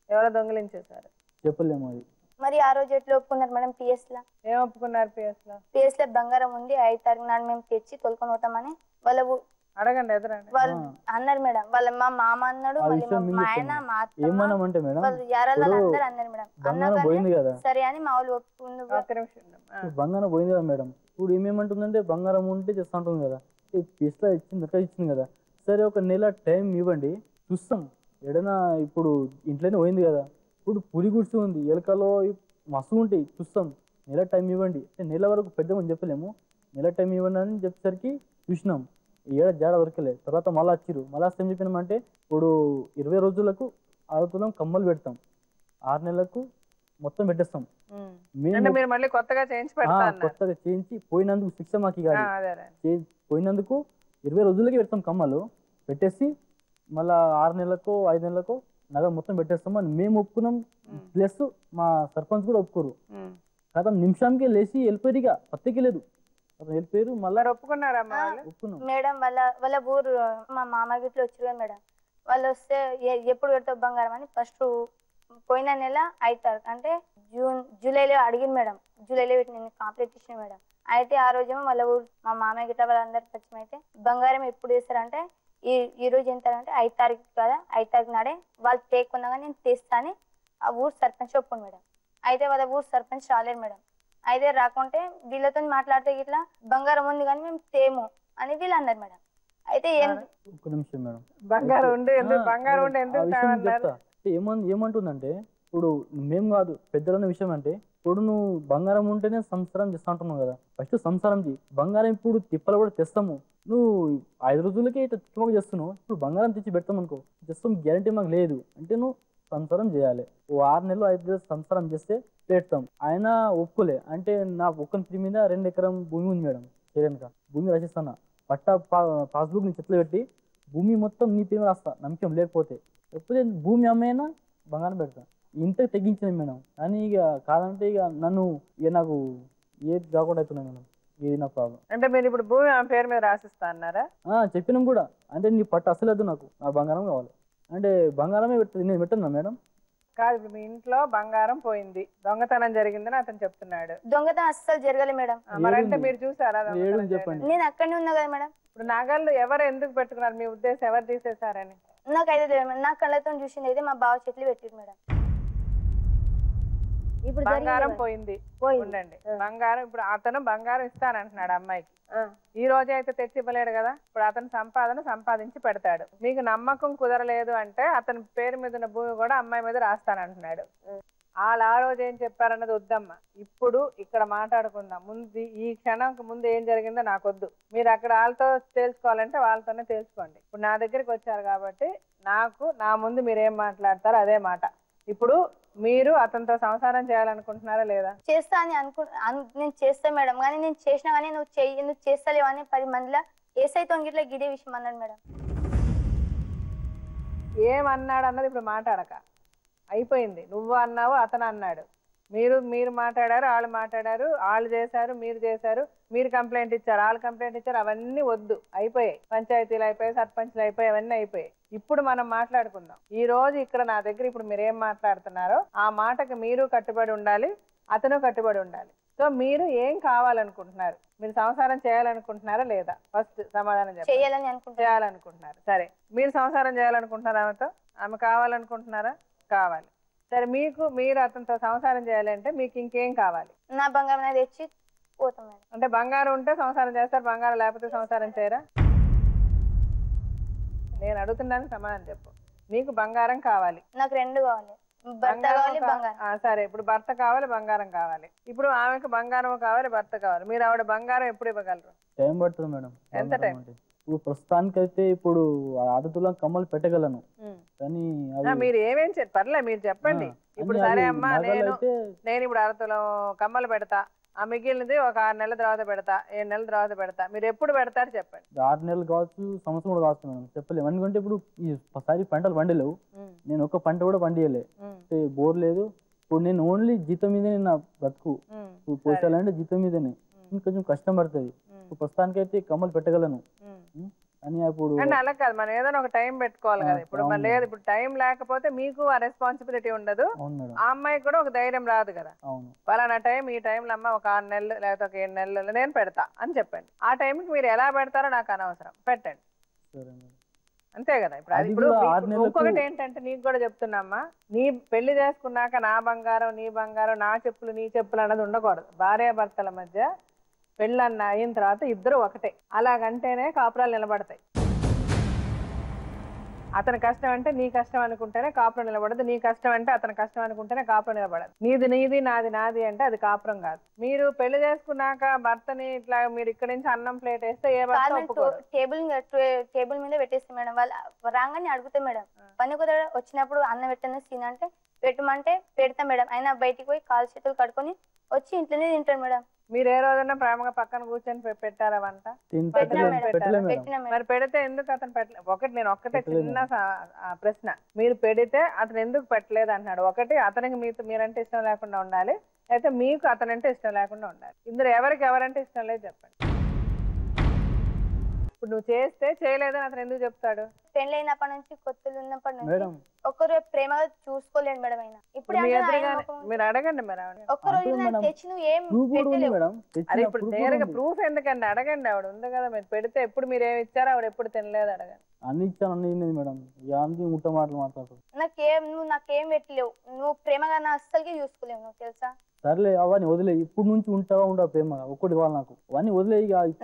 ఎవరో దొంగిలించేశారు? చెప్పలేము అది. మరి ఆ రోజు ఎట్లా ఒప్పుకున్నారు మేడం? PS లో ఏం ఒప్పుకున్నారు? PS లో బంగారం ఉంది, 5 తారీఖు నాడు మేము తెచ్చి తొలుకొని పోతామని వాళ్ళ అడగండి, ఎదురండి వాళ్ళు అన్నారు మేడం. వాళ్ళ మా మామ అన్నాడు, మా ఆయన మా ఏమన్నామంటే మేడం అందరు అన్నారు మేడం. బంగారం పోయింది కదా సరే అని మా వాళ్ళు ఒప్పుకున్నారు. బంగారం పోయింది కదా మేడం. ఇప్పుడు ఏమేమంటుందంటే బంగారం ఉంటే చేస్తా ఉంటుంది కదా, పిస్లా ఇచ్చింది కదా, సరే ఒక నెల టైం ఇవ్వండి చూస్తాం. ఏడైనా ఇప్పుడు ఇంట్లోనే పోయింది కదా, ఇప్పుడు పులి గుడిసి ఉంది, ఎలకలో మస్తు ఉంటాయి చూస్తాం, నెల టైం ఇవ్వండి. నెల వరకు పెద్దమని చెప్పలేము, నెల టైం ఇవ్వండి అని చెప్పేసరికి చూసినాం. ఏడ జాడ దొరకలేదు. తర్వాత మళ్ళీ వచ్చిరు. మళ్ళీ వస్తే ఏం చెప్పినామంటే ఇప్పుడు 20 రోజులకు 6 తులం కమ్మలు పెడతాం, 6 నెలలకు మొత్తం పెట్టేస్తాం. కొత్తగా చేయించి పోయినందుకు శిక్ష మాకు పోయినందుకు 20 రోజులకి పెడతాం కమ్మలు పెట్టేసి మళ్ళా 6 నెలలకు 5 నెలలకు నగర మొత్తం పెట్టేస్తాం అని మేము ఒప్పుకున్నాం. ప్లస్ మా సర్పంచ్ కూడా ఒప్పుకోరు కదా. నిమిషానికి లేచి వెళ్ళిపోయారు, పత్తికి లేదు వెళ్ళిపోయారు. మళ్ళీ ఒప్పుకున్నారా? మేడం వాళ్ళ ఊరు మా మామ గిట్లు వచ్చారు మేడం. వాళ్ళు వస్తే ఎప్పుడు పెడతావు బంగారం అని ఫస్ట్ పోయిన నెల 5 తారీఖు అంటే జూలైలో అడిగింది మేడం. జూలైలో నేను కంప్లీట్ ఇచ్చిన మేడం. అయితే ఆ రోజేమో వాళ్ళ ఊరు మా మామయ్య గిట్ల వాళ్ళందరూ పరిచయం అయితే బంగారం ఎప్పుడు వేస్తారంటే ఈ రోజు ఎంత అంటే 5 తారీఖు కదా, 5 తారీఖు నాడే వాళ్ళు తేకున్నా కానీ నేను తెస్తా అని ఆ ఊరు సర్పంచ్ ఒప్పుకోండి మేడం. అయితే వాళ్ళ ఊరు సర్పంచ్ రాలేరు మేడం. అయితే రాకుంటే వీళ్ళతో మాట్లాడితే ఇట్లా బంగారం ఉంది కానీ మేము తేము అని వీళ్ళు అన్నారు మేడం. అయితే ఏమంటుందంటే ఇప్పుడు మేము కాదు పెద్దలన్న విషయం అంటే ఇప్పుడు నువ్వు బంగారం ఉంటేనే సంసారం చేస్తా అంటున్నావు కదా, ఫస్ట్ సంసారం చేయి. బంగారం ఇప్పుడు తిప్పలు కూడా తెస్తాము, నువ్వు 5 రోజులకే ఇట్లా తిప్పకు చేస్తున్నావు, ఇప్పుడు బంగారం తెచ్చి పెడతాం అనుకో చేస్తాం గ్యారంటీ మాకు లేదు అంటే నువ్వు సంసారం చేయాలి. 6 నెలలు 5 నెలలు సంసారం చేస్తే పెడతాం. ఆయన ఒప్పుకోలే. అంటే నా ఒక్కని పేరు మీద 2 ఎకరం భూమి ఉంది మేడం. చేయలేక భూమి రాసిస్తాను, పట్టా పాస్బుక్ నీ చేతిలో పెట్టి భూమి మొత్తం నీ పేరు రాస్తా నమ్మకం లేకపోతే భూమి అమ్మైనా బంగారం పెడతా. ఇంత తెగించింది మేడం. కానీ ఇక కాదంటే ఇక నన్ను ఇక నాకు ఏది కాకుండా అవుతున్నాయి మేడం. ఇది నా ప్రాబ్లం. అంటే మీరు ఇప్పుడు భూమి ఆమె పేరు మీద రాసిస్తా అన్నారా? చెప్పినాం కూడా. అంటే నీ పట్టు అసలు వద్దు, నాకు నా బంగారం కావాలి అంటే బంగారమే నేను పెట్టన్నా మేడం. కాదు, ఇప్పుడు మీ ఇంట్లో బంగారం పోయింది, దొంగతనం జరిగిందని అతను చెప్తున్నాడు. దొంగతనం అస్సలు జరగలే మేడం. మరంటే మీరు చూసారా దొంగతనం ఏడు జరిగింది? చెప్పండి. నేను అక్కడనే ఉన్నా కదా మేడం. ఇప్పుడు నగలు ఎవరు ఎందుకు పెట్టుకున్నారు? మీ ఉద్దేశం ఎవరు తీసేశారని? నాకైతే తెలియదు మేడం. నా కళ్ళతో చూసింది అయితే మా బావ చెట్లు పెట్టిరు మేడం. ఇప్పుడు బంగారం జరిగింది పోయింది పోయింది. ఉండండి. బంగారం ఇప్పుడు అతను బంగారం ఇస్తానంటున్నాడు అమ్మాయికి. ఈ రోజే అయితే తెచ్చి ఇవ్వలేడు కదా. ఇప్పుడు అతను సంపాదించి పెడతాడు. మీకు నమ్మకం కుదరలేదు అంటే అతని పేరు మీద ఉన్న భూమి కూడా అమ్మాయి మీద రాస్తానంటున్నాడు. వాళ్ళు ఆ రోజు ఏం చెప్పారన్నది వద్దమ్మా, ఇప్పుడు ఇక్కడ మాట్లాడుకుందాం. ముందు ఈ క్షణంకి ముందు ఏం జరిగిందో నాకొద్దు. మీరు అక్కడ వాళ్ళతో తెలుసుకోవాలంటే వాళ్ళతోనే తెలుసుకోండి. ఇప్పుడు నా దగ్గరికి వచ్చారు కాబట్టి నా ముందు మీరు ఏం మాట్లాడతారో అదే మాట. ఇప్పుడు మీరు అతనితో సంసారం చేయాలనుకుంటున్నారా లేదా? చేస్తా అని నేను చేస్తా మేడం. కానీ నేను చేసినా కానీ నువ్వు చేస్తలేవు అని 10 మందిలో ఏసైతో గిట్లా గిడే విషయం అన్నాడు మేడం. ఏమన్నాడు అన్నది ఇప్పుడు మాట్లాడక అయిపోయింది. నువ్వు అన్నావు, అతను అన్నాడు. మీరు మాట్లాడారు, వాళ్ళు మాట్లాడారు, వాళ్ళు చేశారు, మీరు చేశారు, మీరు కంప్లైంట్ ఇచ్చారు, వాళ్ళు కంప్లైంట్ ఇచ్చారు. అవన్నీ వద్దు, అయిపోయాయి. పంచాయతీలు అయిపోయాయి, సర్పంచ్లు అయిపోయాయి, అవన్నీ అయిపోయాయి. ఇప్పుడు మనం మాట్లాడుకుందాం. ఈ రోజు ఇక్కడ నా దగ్గర ఇప్పుడు మీరు ఏం మాట్లాడుతున్నారో ఆ మాటకి మీరు కట్టుబడి ఉండాలి, అతను కట్టుబడి ఉండాలి. సో మీరు ఏం కావాలనుకుంటున్నారు? మీరు సంసారం చేయాలనుకుంటున్నారా లేదా? ఫస్ట్ సమాధానం చెప్పండి. చేయాలనుకుంటున్నారు. సరే, మీరు సంసారం చేయాలనుకుంటున్నారా? ఆమె కావాలనుకుంటున్నారా? కావాలి. సరే, మీరు అతనితో సంసారం చేయాలంటే మీకు ఇంకేం కావాలి? నా బంగారం తెచ్చి పోతాం మేడం. అంటే బంగారం ఉంటే సంసారం చేస్తారు, బంగారం లేకపోతే సంసారం చేయరా? నేను అడుగుతున్నాను, సమాధానం చెప్పు. మీకు బంగారం కావాలి. నాకు 2 కావాలి, భర్త కావాలి, బంగారం. సరే, ఇప్పుడు భర్త కావాలి, బంగారం కావాలి. ఇప్పుడు ఆమెకు బంగారం కావాలి, భర్త కావాలి. మీరు ఆవిడ బంగారం ఎప్పుడు ఇవ్వగలరు? టైం పడుతుంది మేడం. ఎంత టైం? ఇప్పుడు ప్రస్తుతానికి అయితే ఇప్పుడు 6 తులం కమ్మలు పెట్టగలను. కానీ మీరు ఏమేం పర్లే, మీరు చెప్పండి. ఇప్పుడు సరే అమ్మా, నేను ఇప్పుడు 6 తులం కమ్మలు పెడతా, ఆ మిగిలినది ఒక 6 నెలల తర్వాత పెడతా, 7 నెలల తర్వాత పెడతా. మీరు ఎప్పుడు పెడతారు చెప్పండి. 6 నెలలు కావచ్చు, సంవత్సరం కూడా కావచ్చు మేడం, చెప్పలేము. ఎందుకంటే ఇప్పుడు ఈసారి పంటలు పండలేవు. నేను ఒక పంట కూడా పండియలే, బోర్ లేదు. ఇప్పుడు నేను ఓన్లీ జీతం మీదనే నా బతుకు. ఇప్పుడు పోషాలంటే జీతం మీదనే, ఇంకొంచెం కష్టం పడుతుంది. ఇప్పుడు ప్రస్తుతానికి అయితే కమ్మలు పెట్టగలను. అని అప్పుడు అలా కాదు, మనం ఏదైనా ఒక టైం పెట్టుకోవాలి కదా. ఇప్పుడు లేదు, ఇప్పుడు టైం లేకపోతే మీకు ఆ రెస్పాన్సిబిలిటీ ఉండదు, ఆ అమ్మాయికి కూడా ఒక ధైర్యం రాదు కదా. పలానా టైం, ఈ టైంలో అమ్మ ఒక 6 నెలలు లేకపోతే ఒక 7 నెలలు నేను పెడతా అని చెప్పండి. ఆ టైంకి మీరు ఎలా పెడతారో నాకు అనవసరం, పెట్టండి. అంతే కదా. ఇప్పుడు ఇంకొకటి ఏంటంటే నీకు కూడా చెప్తున్నామ్మా, నీ పెళ్లి చేసుకున్నాక నా బంగారం నీ బంగారం, నా చెప్పులు నీ చెప్పులు అన్నది ఉండకూడదు. భార్యాభర్తల మధ్య పెళ్ళన్న అయిన తర్వాత ఇద్దరు ఒకటే. అలాగంటేనే కాపురాలు నిలబడతాయి. అతని కష్టం అంటే నీ కష్టం అనుకుంటేనే కాపురం నిలబడదు, నీ కష్టం అంటే అతని కష్టం అనుకుంటేనే కాపురం నిలబడదు. నీది నీది, నాది నాది అంటే అది కాపురం కాదు. మీరు పెళ్లి చేసుకున్నాక భర్తని ఇట్లా మీరు ఇక్కడ నుంచి అన్నం ప్లేట్ వేస్తే ఏ టేబుల్ మీద పెట్టేస్తే మేడం, వాళ్ళు రాగానే అడుగుతాయి మేడం. పని కుదర వచ్చినప్పుడు అన్నం పెట్టిన సీన్ అంటే పెట్టమంటే పెడతా మేడం. అయినా బయటికి పోయి కాలు చేతులు కడుకొని వచ్చి ఇంట్లోనే తింటారు మేడం. మీరు ఏ రోజైనా ప్రేమగా పక్కన కూర్చొని పెట్టారా వంట? మరి పెడితే ఎందుకు అతను పెట్టలేదు? ఒకటి నేను ఒక్కటే చిన్న ప్రశ్న, మీరు పెడితే అతను ఎందుకు పెట్టలేదు అంటున్నాడు. ఒకటి, అతనికి మీరంటే ఇష్టం లేకుండా ఉండాలి, అయితే మీకు అతనంటే ఇష్టం లేకుండా ఉండాలి. ఇందులో ఎవరంటే ఇష్టం లేదు చెప్పండి. ఇప్పుడు నువ్వు చేస్తే చేయలేదని అతను ఎందుకు చెప్తాడు? పెళ్ళైనప్పటి నుంచి, కొత్తలు ఉన్నప్పటి నుంచి ఒక్కరు ప్రేమగా చూసుకోలేడు మేడం. అయినా ఇప్పుడు మీరు అడగండి మరి. ఒక్కరోజు తెచ్చి నువ్వు ఏం పెట్టలేవు. అరే ఇప్పుడు నేరుగా ప్రూఫ్ ఎందుకండి? అడగండి, ఆవిడ ఉంది కదా. మీరు పెడితే ఎప్పుడు మీరు ఏమి ఇచ్చారో ఆవిడ ఎప్పుడు తినలేదు, అడగండి. అన్ని ఇచ్చాను, అన్ని మేడం. ముట్ట మాటలు మాట్లాడుతావు. నువ్వు నాకేం పెట్టలేవు, నువ్వు ప్రేమగా నా అస్సలకి చూసుకోలేవు, నువ్వు తెలుసా. సర్లే అవన్నీ వదిలే, ఇప్పుడు నుంచి ఉంటావా ఉండవు ప్రేమగా ఒక్కటి కావాలి నాకు. అవన్నీ వదిలే.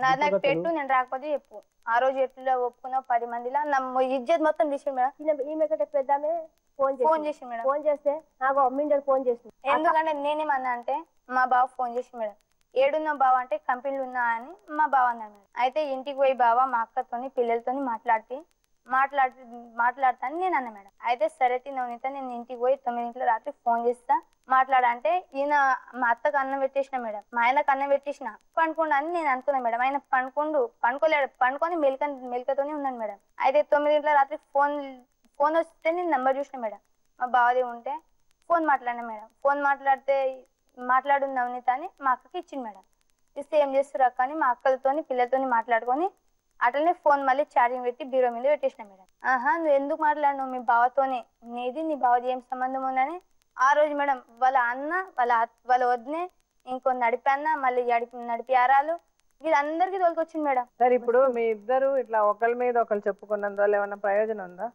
నాకు పెట్టు, నేను రాకపోతే చెప్పు. ఆ రోజు ఎట్లా ఒప్పుకున్నావు 10 మందిలో నా ఇజ్జత్ మొత్తం తీసింది మేడం. ఈమె కంటే పెద్దామే ఫోన్ చేసి మేడం, ఫోన్ చేస్తే నాకు మిండర్ ఫోన్ చేసింది. ఎందుకంటే నేనేమన్నా అంటే మా బావ ఫోన్ చేసి మేడం, ఏడున్నా బావ అంటే కంపెనీలు ఉన్నా అని మా బావ అన్నాడు మేడం. అయితే ఇంటికి పోయి బావ మా అక్కతోని పిల్లలతోని మాట్లాడతాను నేను అన్నా మేడం. అయితే సరే తినవనిత, నేను ఇంటికి పోయి 9 గంటల రాత్రి ఫోన్ చేస్తా మాట్లాడంటే, ఈయన మా అత్తకు అన్నం పెట్టేసిన మేడం, మా ఆయనకు అన్నం పెట్టేసిన, పండుకోండి అని నేను అనుకున్నా మేడం. ఆయన పండుకోలేడు, పండుకొని మెలికతోనే ఉన్నాను మేడం. అయితే 9 గంటల రాత్రి ఫోన్ వస్తే నేను నెంబర్ చూసిన మేడం, మా బావది ఉంటే ఫోన్ మాట్లాడినా మేడం. ఫోన్ మాట్లాడు నవనీత అని మా అక్కకి ఇచ్చింది మేడం. ఇస్తే ఏం చేస్తారు అక్క అని మా అక్కలతోని పిల్లలతోని మాట్లాడుకొని అట్లనే ఫోన్ మళ్ళీ ఛార్జింగ్ పెట్టి బీరో మీద పెట్టేసిన మేడం. నువ్వు ఎందుకు మాట్లాడినావు మీ బావతోని, నీది నీ బావది ఏం సంబంధం ఉందని ఆ రోజు మేడం వాళ్ళ అన్న వాళ్ళ వదినే ఇంకో నడిపన్న మళ్ళీ నడిపి ఆరాలు వీళ్ళందరికీ తోలుకొచ్చింది మేడం. సరే ఇప్పుడు మీ ఇద్దరు ఇట్లా ఒకరి మీద ఒకరు చెప్పుకున్నందువల్ల ఏమన్నా ప్రయోజనం ఉందా?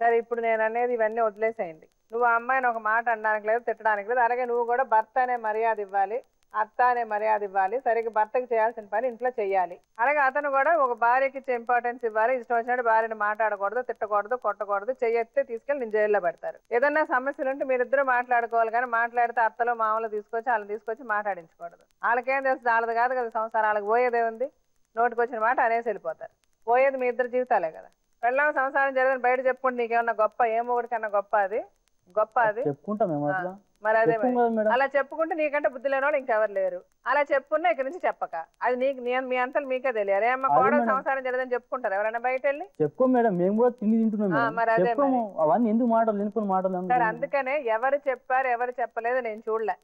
సరే ఇప్పుడు నేను అనేది ఇవన్నీ వదిలేసేయండి. నువ్వు ఆ అమ్మాయిని ఒక మాట అనడానికి లేదు, తిట్టడానికి లేదు. అలాగే నువ్వు కూడా భర్త అనే మర్యాద ఇవ్వాలి, అత్త అనే మర్యాద ఇవ్వాలి. సరిగ్గా భర్తకి చేయాల్సిన పని ఇంట్లో చెయ్యాలి. అలాగే అతను కూడా ఒక భార్యకి ఇచ్చే ఇంపార్టెన్స్ ఇవ్వాలి. ఇష్టం వచ్చినట్టు భార్యని మాట్లాడకూడదు, తిట్టకూడదు, కొట్టకూడదు. చెయ్యెత్తే తీసుకెళ్ళి నేను జైల్లో పెడతారు. ఏదన్నా సమస్యలు ఉంటే మీరిద్దరు మాట్లాడుకోవాలి, కానీ మాట్లాడితే అత్తలో మామూలు తీసుకొచ్చి వాళ్ళని తీసుకొచ్చి మాట్లాడించకూడదు. వాళ్ళకేం తెలుస్తుంది? వాళ్ళది కాదు కదా సంసారం. వాళ్ళకి పోయేదే ఉంది, నోటికి వచ్చిన మాట అనేసి వెళ్ళిపోతారు. పోయేది మీ ఇద్దరు జీవితాలే కదా. పెళ్ళాం సంసారం జరిగింది బయట చెప్పుకుంటే నీకేమన్నా గొప్ప? ఏమో ఒకటి కన్నా గొప్ప అది గొప్ప అది చెప్పుకుంటాం. మరి అదే అలా చెప్పుకుంటే నీకంటే బుద్ధి లేని వాళ్ళు ఇంకెవరు లేరు. అలా చెప్పుకున్నా ఇక్కడ నుంచి చెప్పక అది నీకు మీ అంతలు మీకే తెలియాలి. ఏమన్నా కోడలు సంసారం జరిగిందని చెప్పుకుంటారు ఎవరైనా బయట వెళ్ళి? చెప్పుకో మేడం, మేము కూడా తిండి తింటున్నాం. మరి అదే అవన్నీ ఎందుకు మాటలు లేనిపోయిన మాటలు. సరే అందుకనే ఎవరు చెప్పారు ఎవరు చెప్పలేదు నేను చూడలే.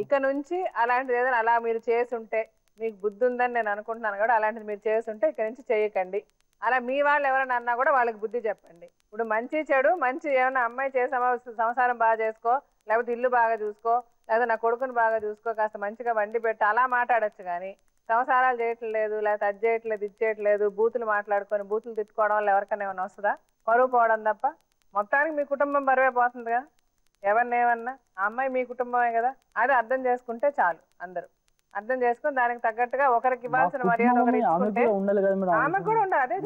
ఇక నుంచి అలాంటిది ఏదైనా అలా మీరు చేసుంటే మీకు బుద్ధి ఉందని నేను అనుకుంటున్నాను కూడా. అలాంటిది మీరు చేసుంటే ఇక్కడ నుంచి చేయకండి. అలా మీ వాళ్ళు ఎవరైనా అన్నా కూడా వాళ్ళకి బుద్ధి చెప్పండి. ఇప్పుడు మంచి చెడు మంచి ఏమైనా అమ్మాయి చేసామా సంసారం బాగా చేసుకో, లేకపోతే ఇల్లు బాగా చూసుకో, లేకపోతే నా కొడుకుని బాగా చూసుకో, కాస్త మంచిగా వండి పెట్టి అలా మాట్లాడచ్చు. కానీ సంసారాలు చేయట్లేదు, లేకపోతే అది చేయట్లేదు ఇది చేయట్లేదు, బూతులు మాట్లాడుకొని బూతులు తిట్టుకోవడం వల్ల ఎవరికైనా ఏమైనా వస్తుందా? పరువు పోవడం తప్ప. మొత్తానికి మీ కుటుంబం బరువే పోతుంది కదా. ఎవరిని ఏమన్నా ఆ అమ్మాయి మీ కుటుంబమే కదా. అది అర్థం చేసుకుంటే చాలు. అందరూ అర్థం చేసుకుని దానికి తగ్గట్టుగా ఒకరికి ఇవ్వాల్సిన మర్యాద ఒకరికి ఆమెకు కూడా ఉండాలి. అదే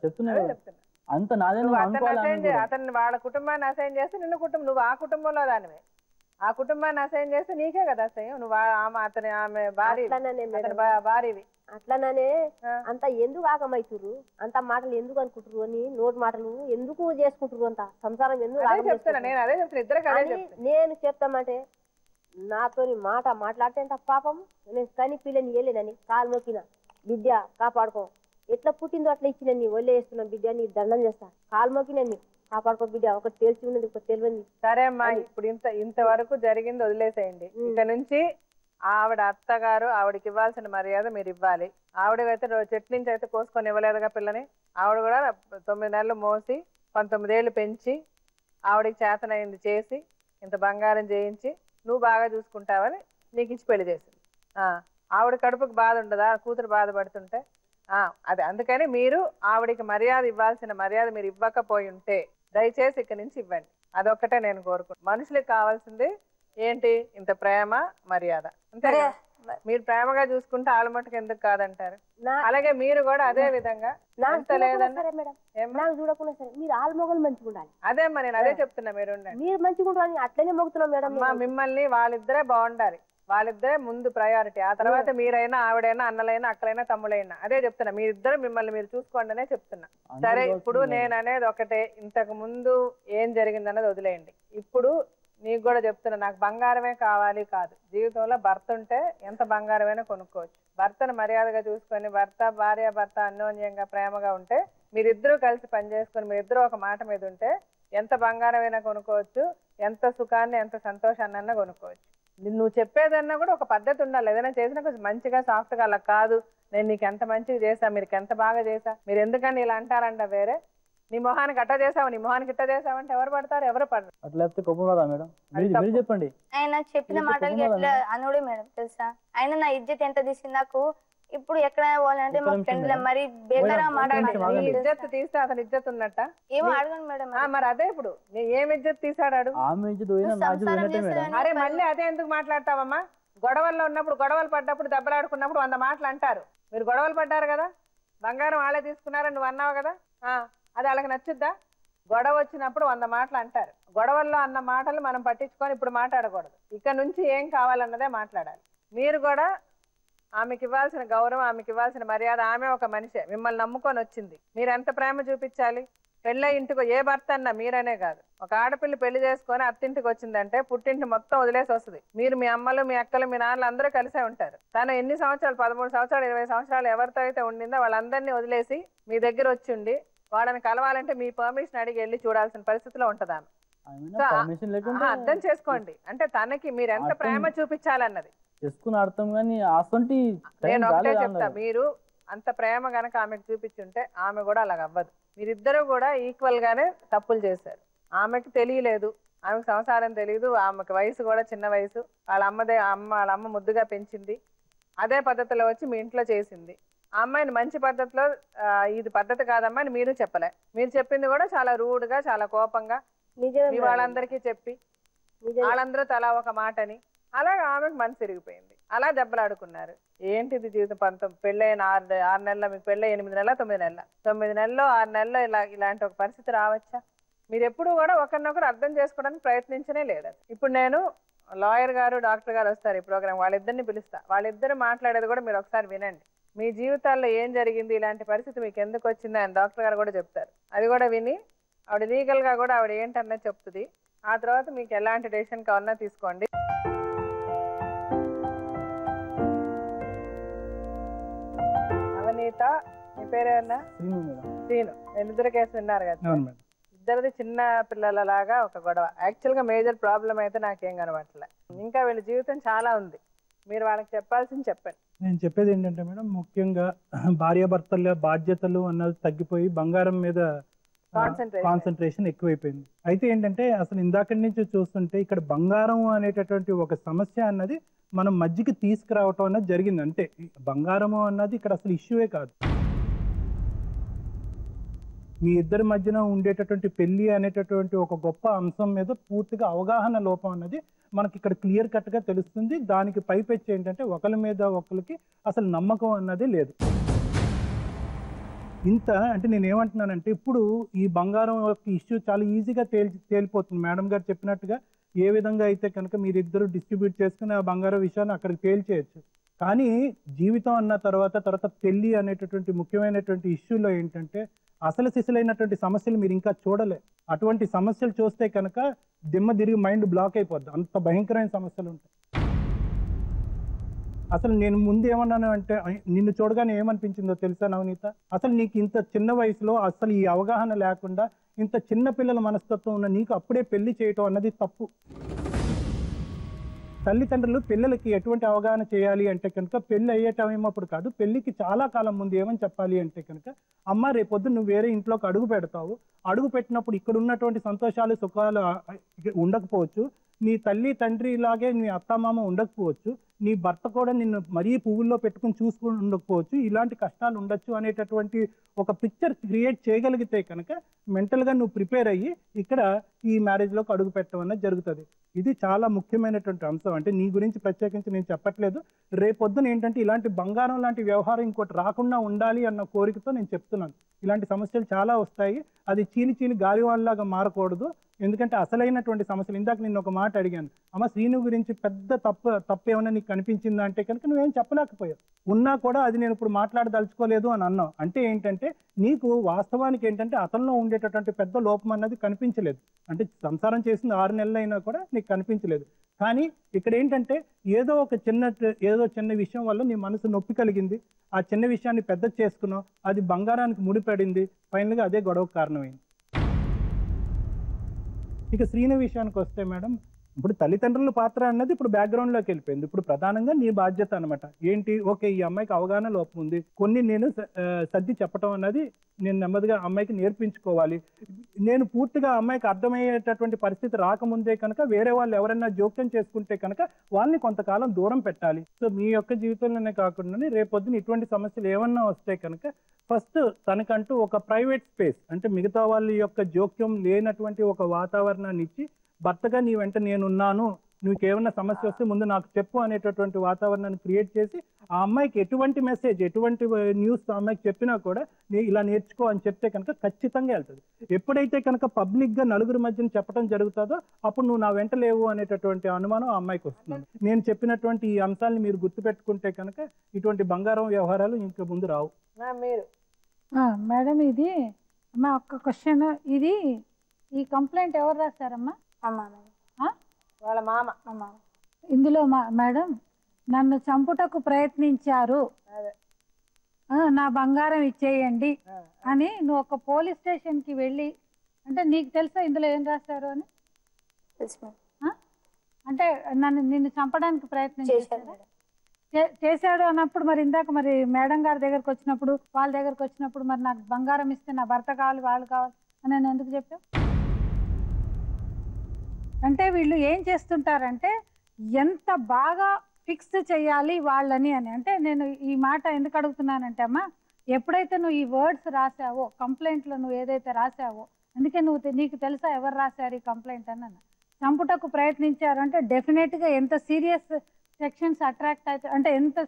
చెప్తున్నా. అతన్ని వాళ్ళ కుటుంబాన్ని అసహ్యం చేస్తే నువ్వు ఆ కుటుంబంలో దానివే. ఆ కుటుంబాన్ని అసహ్యం చేస్తే నీకే కదా అసహ్యం. నువ్వు ఆమె భార్యవి. అట్లనే అంత ఎందుకు ఆగమైతురు, అంత మాటలు ఎందుకు అనుకుంటారు అని, నోటి మాటలు ఎందుకు చేసుకుంటారు, అంత సంసారం ఎందుకు చెప్తున్నా. నేను అదే చెప్తున్నా, ఇద్దరు నేను చెప్తామంటే నాతోని మాట్లాడితే ఎంత పాపం. నేను కని పిల్లని వెళ్ళేదని కాలు మొక్కిన, బిడ్డ కాపాడుకో, ఎట్లా పుట్టిందో అట్లా ఇచ్చిన నీ ఒళ్ళే వేస్తున్నా బిడ్డ, నీ దండం చేస్తా, కాలు మొక్కిన నీ కాపాడుకో బిడ్డ, ఒకటి తెలిసి ఉన్నది ఒకటి తెలియదు. సరే అమ్మా, ఇప్పుడు ఇంతవరకు జరిగింది వదిలేసేయండి. ఇక నుంచి ఆవిడ అత్తగారు ఆవిడకి ఇవ్వాల్సిన మర్యాద మీరు ఇవ్వాలి. ఆవిడకైతే చెట్టు నుంచి అయితే కోసుకొని ఇవ్వలేదుగా పిల్లని. ఆవిడ కూడా 9 నెలలు మోసి 19 ఏళ్ళు పెంచి ఆవిడకి చేతనైంది చేసి ఇంత బంగారం చేయించి నువ్వు బాగా చూసుకుంటావని నీకు ఇచ్చి పెళ్లి చేసింది. ఆవిడ కడుపుకి బాధ ఉండదా కూతురు బాధపడుతుంటే? అది అందుకని మీరు ఆవిడికి మర్యాద ఇవ్వాల్సిన మర్యాద మీరు ఇవ్వకపోయి ఉంటే దయచేసి ఇక్కడి నుంచి ఇవ్వండి. అదొక్కటే నేను కోరుకుంటున్నాను. మనుషులకు కావాల్సింది ఏంటి? ఇంత ప్రేమ మర్యాద. అంతే. మీరు ప్రేమగా చూసుకుంటే వాళ్ళ మట్టుకు ఎందుకు కాదంటారు? అలాగే మీరు కూడా అదే విధంగా అదే నేను అదే చెప్తున్నా. మీరు మంచిగా అట్లనే మొగుతున్నాం మేడం. మిమ్మల్ని వాళ్ళిద్దరే బాగుండాలి. వాళ్ళిద్దరే ముందు ప్రయారిటీ. ఆ తర్వాత మీరైనా ఆవిడైనా అన్నలైనా అక్కలైనా తమ్ముడైనా. అదే చెప్తున్నా, మీరిద్దరు మిమ్మల్ని మీరు చూసుకోండి అనే చెప్తున్నా. సరే ఇప్పుడు నేను అనేది ఒకటే, ఇంతకు ముందు ఏం జరిగిందన్నది వదిలేయండి. ఇప్పుడు నీకు కూడా చెప్తున్నా, నాకు బంగారమే కావాలి కాదు. జీవితంలో భర్త ఉంటే ఎంత బంగారమైనా కొనుక్కోవచ్చు. భర్తను మర్యాదగా చూసుకొని భార్య భర్త అన్యోన్యంగా ప్రేమగా ఉంటే మీరిద్దరూ కలిసి పనిచేసుకొని మీరిద్దరూ ఒక మాట మీద ఉంటే ఎంత బంగారమైనా కొనుక్కోవచ్చు, ఎంత సుఖాన్ని ఎంత సంతోషాన్ని కొనుక్కోవచ్చు. నువ్వు చెప్పేదన్నా కూడా ఒక పద్ధతి ఉండాలి. ఏదైనా చేసినా కొంచెం మంచిగా సాఫ్ట్గా. అలా కాదు నేను నీకు ఎంత మంచిగా చేసా, మీరు ఎంత బాగా చేసా, మీరు ఎందుకని ఇలా అంటారంట వేరే. నీ మొహానికి అట్ట చేసావు, నీ మొహానికి ఇట్ట చేసావంటే ఎవరు పడతారు? ఎవరు పడరు. చెప్పండి. ఆయన చెప్పిన మాటలకి ఎట్లా అనుడే మేడం తెలుసా? ఆయన నా ఇజ్జత్ ఎంత తీసింది నాకు. ఇప్పుడు ఎక్కడైనా పోవాలంటే మా ఫ్రెండ్ మరి బేకారా మాట్లాడాలి. ఇజ్జత్ తీస్తే అతను ఇజ్జత్ ఉన్నట్ట ఏమో అడగండి మేడం. మరి అదే ఇప్పుడు ఏం ఇజ్జత్ తీసాడాడు? అరే మళ్ళీ అదే ఎందుకు మాట్లాడతావమ్మా? గొడవల్లో ఉన్నప్పుడు గొడవలు పడ్డప్పుడు దెబ్బలాడుకున్నప్పుడు 100 మాటలు అంటారు. మీరు గొడవలు పడ్డారు కదా, బంగారం వాళ్ళే తీసుకున్నారని నువ్వు అన్నావు కదా, అది వాళ్ళకి నచ్చుద్దా? గొడవ వచ్చినప్పుడు 100 మాటలు అంటారు. గొడవల్లో అన్న మాటలు మనం పట్టించుకొని ఇప్పుడు మాట్లాడకూడదు. ఇక్కడ నుంచి ఏం కావాలన్నదే మాట్లాడాలి. మీరు కూడా ఆమెకి ఇవ్వాల్సిన గౌరవం, ఆమెకి ఇవ్వాల్సిన మర్యాద. ఆమె ఒక మనిషే, మిమ్మల్ని నమ్ముకొని వచ్చింది. మీరు ఎంత ప్రేమ చూపించాలి? పెళ్ళ ఇంటికి ఏ భర్త అన్నా మీరనే కాదు, ఒక ఆడపిల్ల పెళ్లి చేసుకొని అత్తింటికి వచ్చిందంటే పుట్టింటి మొత్తం వదిలేసి వస్తుంది. మీరు మీ అమ్మలు మీ అక్కలు మీ నాన్నలు అందరూ కలిసే ఉంటారు. తను ఎన్ని సంవత్సరాలు 13 సంవత్సరాలు 20 సంవత్సరాలు ఎవరితో అయితే ఉండిందో వాళ్ళందరినీ వదిలేసి మీ దగ్గర వచ్చి ఉండి వాళ్ళని కలవాలంటే మీ పర్మిషన్ అడిగి వెళ్ళి చూడాల్సిన పరిస్థితిలో ఉంటుంది ఆమె. పర్మిషన్ లేకుండా అర్థం చేసుకోండి, అంటే తనకి మీరు ఎంత ప్రేమ చూపించాలన్నది చేసుకుని అర్థం. కానీ అసలు నేను ఒకటే చెప్తా, మీరు అంత ప్రేమ గనక ఆమెకు చూపించుంటే ఆమె కూడా అలాగ అవ్వదు. మీరిద్దరూ కూడా ఈక్వల్ గానే తప్పులు చేశారు. ఆమెకు తెలియలేదు, ఆమెకు సంసారం తెలియదు, ఆమెకు వయసు కూడా చిన్న వయసు. వాళ్ళ అమ్మ ముద్దుగా పెంచింది, అదే పద్ధతిలో వచ్చి మీ ఇంట్లో చేసింది. ఆ అమ్మాయిని మంచి పద్ధతిలో ఇది పద్ధతి కాదమ్మా అని మీరు చెప్పలే. మీరు చెప్పింది కూడా చాలా రూడ్గా, చాలా కోపంగా మీ వాళ్ళందరికీ చెప్పి వాళ్ళందరూ తలా ఒక మాటని అలా ఆమెకు మనసు తిరిగిపోయింది. అలా దెబ్బలాడుకున్నారు. ఏంటిది జీవితం? పెళ్ళైన 6 నెలల, మీకు పెళ్ళై 8 నెలల 9 నెలల, 9 నెలల్లో 6 నెలల్లో ఇలాంటి ఒక పరిస్థితి రావచ్చా? మీరు ఎప్పుడు కూడా ఒకరినొకరు అర్థం చేసుకోవడానికి ప్రయత్నించనే లేదు. ఇప్పుడు నేను లాయర్ గారు, డాక్టర్ గారు వస్తారు ఈ ప్రోగ్రామ్, వాళ్ళిద్దరిని పిలుస్తా. వాళ్ళిద్దరు మాట్లాడేది కూడా మీరు ఒకసారి వినండి. మీ జీవితాల్లో ఏం జరిగింది, ఇలాంటి పరిస్థితి మీకు ఎందుకు వచ్చింది అని డాక్టర్ గారు కూడా చెప్తారు. అది కూడా విని ఆవిడ లీగల్గా కూడా ఆవిడ ఏంటన్నది చెప్తుంది. ఆ తర్వాత మీకు ఎలాంటి డెసిషన్ కావాలన్నా తీసుకోండి. నవనీత, మీ పేరేమన్నా? శ్రీను. వీళ్ళిద్దరు కేసు విన్నారు కదా? ఇద్దరిది చిన్న పిల్లలలాగా ఒక గొడవ. యాక్చువల్గా మేజర్ ప్రాబ్లం అయితే నాకేం కనబట్టలే. ఇంకా వీళ్ళ జీవితం చాలా ఉంది. మీరు వాళ్ళకి చెప్పాల్సింది చెప్పండి. నేను చెప్పేది ఏంటంటే మేడం, ముఖ్యంగా భార్యాభర్తల బాధ్యతలు అన్నది తగ్గిపోయి బంగారం మీద కాన్సన్ట్రేషన్ ఎక్కువైపోయింది. అయితే ఏంటంటే అసలు ఇందాకటి నుంచి చూస్తుంటే ఇక్కడ బంగారం అనేటటువంటి ఒక సమస్య అన్నది మనం మధ్యకి తీసుకురావటం అన్నది జరిగింది. అంటే బంగారము అన్నది ఇక్కడ అసలు ఇష్యూవే కాదు. మీ ఇద్దరి మధ్యన ఉండేటటువంటి పెళ్లి అనేటటువంటి ఒక గొప్ప అంశం మీద పూర్తిగా అవగాహన లోపం అన్నది మనకి ఇక్కడ క్లియర్ కట్గా తెలుస్తుంది. దానికి పైపెచ్చి ఏంటంటే ఒకరి మీద ఒకరికి అసలు నమ్మకం అన్నది లేదు. ఇంత అంటే నేను ఏమంటున్నానంటే ఇప్పుడు ఈ బంగారం యొక్క ఇష్యూ చాలా ఈజీగా తేలిపోతుంది. మేడం గారు చెప్పినట్టుగా ఏ విధంగా అయితే కనుక మీరిద్దరు డిస్ట్రిబ్యూట్ చేసుకుని ఆ బంగారం విషయాన్ని అక్కడికి తేల్చేయచ్చు. కానీ జీవితం అన్న తర్వాత పెళ్లి అనేటటువంటి ముఖ్యమైనటువంటి ఇష్యూలో ఏంటంటే అసలు సిసలైనటువంటి సమస్యలు మీరు ఇంకా చూడలే. అటువంటి సమస్యలు చూస్తే కనుక దిమ్మ తిరిగి మైండ్ బ్లాక్ అయిపోద్ది. అంత భయంకరమైన సమస్యలు ఉంటాయి. అసలు నేను ముందు ఏమన్నాను అంటే, నిన్ను చూడగానే ఏమనిపించిందో తెలుసా నవనీత? అసలు నీకు ఇంత చిన్న వయసులో అసలు ఈ అవగాహన లేకుండా ఇంత చిన్న పిల్లల మనస్తత్వం ఉన్న నీకు అప్పుడే పెళ్లి చేయటం అన్నది తప్పు. తల్లిదండ్రులు పిల్లలకి ఎటువంటి అవగాహన చేయాలి అంటే కనుక పెళ్లి అయ్యే టైం అప్పుడు కాదు, పెళ్లికి చాలా కాలం ముందు ఏమని చెప్పాలి అంటే కనుక, అమ్మ రేపొద్దు నువ్వు వేరే ఇంట్లోకి అడుగు పెడతావు, అడుగు పెట్టినప్పుడు ఇక్కడ ఉన్నటువంటి సంతోషాలు సుఖాలు ఉండకపోవచ్చు, నీ తల్లి తండ్రి ఇలాగే నీ అత్తమామ ఉండకపోవచ్చు, నీ భర్త కూడా నిన్ను మరీ పువ్వుల్లో పెట్టుకుని చూసుకుని ఉండకపోవచ్చు, ఇలాంటి కష్టాలు ఉండొచ్చు అనేటటువంటి ఒక పిక్చర్ క్రియేట్ చేయగలిగితే కనుక మెంటల్గా నువ్వు ప్రిపేర్ అయ్యి ఇక్కడ ఈ మ్యారేజ్లోకి అడుగు పెట్టడం అనేది జరుగుతుంది. ఇది చాలా ముఖ్యమైనటువంటి అంశం. అంటే నీ గురించి ప్రత్యేకించి నేను చెప్పట్లేదు. రేపొద్దున ఏంటంటే ఇలాంటి బంగారం లాంటి వ్యవహారం ఇంకోటి రాకుండా ఉండాలి అన్న కోరికతో నేను చెప్తున్నాను. ఇలాంటి సమస్యలు చాలా వస్తాయి. అది చీని గాలివాన్లాగా మారకూడదు. ఎందుకంటే అసలైనటువంటి సమస్యలు, ఇందాక నేను ఒక మాట అడిగాను, అమ్మ శ్రీను గురించి పెద్ద తప్పు ఏమైనా నీకు కనిపించిందా అంటే కనుక నువ్వేం చెప్పలేకపోయావు. ఉన్నా కూడా అది నేను ఇప్పుడు మాట్లాడదలుచుకోలేదు అని అన్నావు. అంటే ఏంటంటే నీకు వాస్తవానికి ఏంటంటే అతనిలో ఉండేటటువంటి పెద్ద లోపం అన్నది కనిపించలేదు. అంటే సంసారం చేసిన 6 నెలలు అయినా కూడా నీకు కనిపించలేదు. కానీ ఇక్కడ ఏంటంటే ఏదో చిన్న విషయం వల్ల నీ మనసు నొప్పి కలిగింది. ఆ చిన్న విషయాన్ని పెద్ద చేసుకున్నావు, అది బంగారానికి ముడిపడింది, ఫైనల్గా అదే గొడవకు కారణమైంది. ఇక శ్రీను విషయానికి వస్తే మేడం, ఇప్పుడు తల్లిదండ్రుల పాత్ర అన్నది ఇప్పుడు బ్యాక్గ్రౌండ్లోకి వెళ్ళిపోయింది. ఇప్పుడు ప్రధానంగా నీ బాధ్యత అనమాట. ఏంటి, ఓకే ఈ అమ్మాయికి అవగాహన లోపం ఉంది, కొన్ని నేను సర్ది చెప్పడం అన్నది నేను నెమ్మదిగా అమ్మాయికి నేర్పించుకోవాలి. నేను పూర్తిగా అమ్మాయికి అర్థమయ్యేటటువంటి పరిస్థితి రాకముందే కనుక వేరే వాళ్ళు ఎవరైనా జోక్యం చేసుకుంటే కనుక వాళ్ళని కొంతకాలం దూరం పెట్టాలి. సో మీ యొక్క జీవితంలోనే కాకుండా రేపొద్దున ఇటువంటి సమస్యలు ఏమన్నా వస్తే కనుక ఫస్ట్ తనకంటూ ఒక ప్రైవేట్ స్పేస్, అంటే మిగతా వాళ్ళ యొక్క జోక్యం లేనటువంటి ఒక వాతావరణాన్ని ఇచ్చి, భర్తగా నీ వెంట నేనున్నాను, నీకేమన్నా సమస్య వస్తే ముందు నాకు చెప్పు అనేటటువంటి వాతావరణాన్ని క్రియేట్ చేసి ఆ అమ్మాయికి ఎటువంటి మెసేజ్, ఎటువంటి న్యూస్ ఆ అమ్మాయికి చెప్పినా కూడా ఇలా నేర్చుకో అని చెప్తే కనుక ఖచ్చితంగా వెళ్తుంది. ఎప్పుడైతే కనుక పబ్లిక్గా నలుగురి మధ్యన చెప్పడం జరుగుతుందో అప్పుడు నువ్వు నా వెంట లేవు అనేటటువంటి అనుమానం ఆ అమ్మాయికి వస్తుంది. నేను చెప్పినటువంటి ఈ అంశాలను మీరు గుర్తుపెట్టుకుంటే కనుక ఇటువంటి బంగారం వ్యవహారాలు ఇంకా ముందు రావు. మేడం ఇది అమ్మా ఒక్క క్వశ్చన్, ఇది ఈ కంప్లైంట్ ఎవరు రాశారమ్మా? వాళ్ళ మామ. ఇందులో మేడం నన్ను చంపుటకు ప్రయత్నించారు, నా బంగారం ఇచ్చేయండి అని నువ్వు ఒక పోలీస్ స్టేషన్కి వెళ్ళి, అంటే నీకు తెలుసా ఇందులో ఏం రాశారు అని? తెలుసు మేడం. అంటే నిన్ను చంపడానికి ప్రయత్నం చేశారు మేడం. చేశాడు అన్నప్పుడు మరి ఇందాక మరి మేడం గారి దగ్గరకు వచ్చినప్పుడు వాళ్ళ దగ్గరకు వచ్చినప్పుడు మరి నాకు బంగారం ఇస్తే నా భర్త కావాలి వాళ్ళు కావాలి అని నేను ఎందుకు చెప్పావు? అంటే వీళ్ళు ఏం చేస్తుంటారంటే ఎంత బాగా ఫిక్స్ చేయాలి వాళ్ళని అని. అంటే నేను ఈ మాట ఎందుకు అడుగుతున్నానంటే అమ్మా, ఎప్పుడైతే నువ్వు ఈ వర్డ్స్ రాసావో కంప్లైంట్లో నువ్వు ఏదైతే రాసావో, అందుకే నీకు తెలుసా ఎవరు రాశారు ఈ కంప్లైంట్ అని అన్న. చంపుటకు ప్రయత్నించారు అంటే డెఫినెట్గా ఎంత సీరియస్ సెక్షన్స్ అట్రాక్ట్ అవుతాయి అంటే ఎంత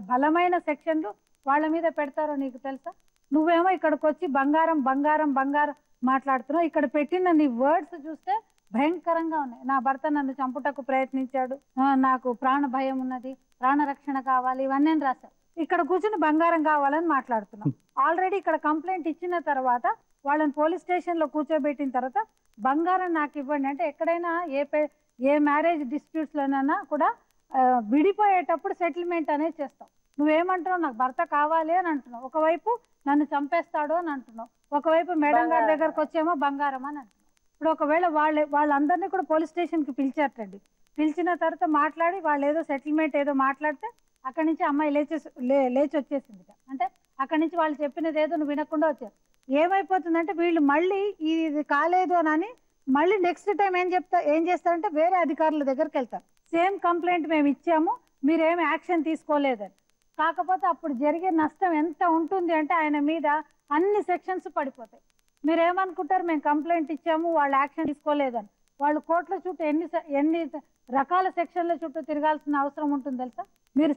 బలమైన సెక్షన్లు వాళ్ళ మీద పెడతారో నీకు తెలుసా? నువ్వేమో ఇక్కడికి వచ్చి బంగారం బంగారం బంగారం మాట్లాడుతున్నావు. ఇక్కడ పెట్టిన నీ వర్డ్స్ చూస్తే భయంకరంగా ఉన్నాయి. నా భర్త నన్ను చంపుటకు ప్రయత్నించాడు, నాకు ప్రాణ భయం ఉన్నది, ప్రాణరక్షణ కావాలి, ఇవన్నీ రాశావు. ఇక్కడ కూర్చుని బంగారం కావాలని మాట్లాడుతున్నాం. ఆల్రెడీ ఇక్కడ కంప్లైంట్ ఇచ్చిన తర్వాత వాళ్ళని పోలీస్ స్టేషన్లో కూర్చోబెట్టిన తర్వాత బంగారం నాకు ఇవ్వండి అంటే ఎక్కడైనా ఏ మ్యారేజ్ డిస్ప్యూట్స్లోనైనా కూడా విడిపోయేటప్పుడు సెటిల్మెంట్ అనేది చేస్తాం. నువ్వేమంటున్నావు? నాకు భర్త కావాలి అని అంటున్నావు. ఒకవైపు నన్ను చంపేస్తాడు అని అంటున్నావు, ఒకవైపు మేడం గారి దగ్గరకు వచ్చేమో బంగారం అని అంటున్నావు. ఇప్పుడు ఒకవేళ వాళ్ళందరినీ కూడా పోలీస్ స్టేషన్కి పిలిచారటండి. పిలిచిన తర్వాత మాట్లాడి వాళ్ళు ఏదో సెటిల్మెంట్ ఏదో మాట్లాడితే అక్కడి నుంచి అమ్మాయి లేచి వచ్చేసింది. అంటే అక్కడి నుంచి వాళ్ళు చెప్పినది ఏదో నువ్వు వినకుండా వచ్చారు. ఏమైపోతుందంటే వీళ్ళు మళ్ళీ ఇది కాలేదు అని మళ్ళీ నెక్స్ట్ టైం ఏం చేస్తారంటే వేరే అధికారుల దగ్గరికి వెళ్తారు. సేమ్ కంప్లైంట్ మేము ఇచ్చాము, మీరేమి యాక్షన్ తీసుకోలేదని. కాకపోతే అప్పుడు జరిగే నష్టం ఎంత ఉంటుంది అంటే ఆయన మీద అన్ని సెక్షన్స్ పడిపోతాయి. మీరేమనుకుంటారు? మేము కంప్లైంట్ ఇచ్చాము వాళ్ళు యాక్షన్ తీసుకోలేదని. వాళ్ళు కోర్టుల చుట్టూ ఎన్ని రకాల సెక్షన్ల చుట్టూ తిరగాల్సిన అవసరం ఉంటుంది తెలుసా? మీరు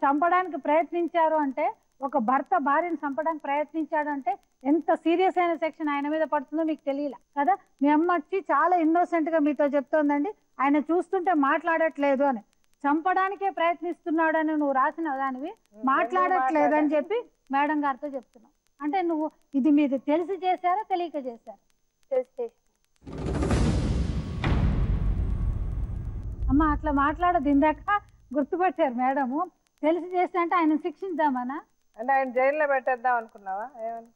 చంపడానికి ప్రయత్నించారు అంటే, ఒక భర్త భార్యను చంపడానికి ప్రయత్నించాడు అంటే ఎంత సీరియస్ అయిన సెక్షన్ ఆయన మీద పడుతుందో మీకు తెలియలే కదా. మీ అమ్మ వచ్చి చాలా ఇన్నోసెంట్గా మీతో చెప్తోందండి, ఆయన చూస్తుంటే మాట్లాడట్లేదు అని. చంపడానికే ప్రయత్నిస్తున్నాడని నువ్వు రాసిన దానివి మాట్లాడట్లేదని చెప్పి మేడం గారితో చెప్తున్నావు. అంటే నువ్వు ఇది మీద తెలిసి చేశారా తెలియక చేశారా? తెలిసి. అమ్మ అట్లా మాట్లాడదు. ఇందాక గుర్తుపట్టారు మేడము. తెలిసి చేస్తే అంటే ఆయన శిక్షిద్దామనా? అంటే ఆయన జైల్లో పెట్టేద్దాం అనుకున్నావా?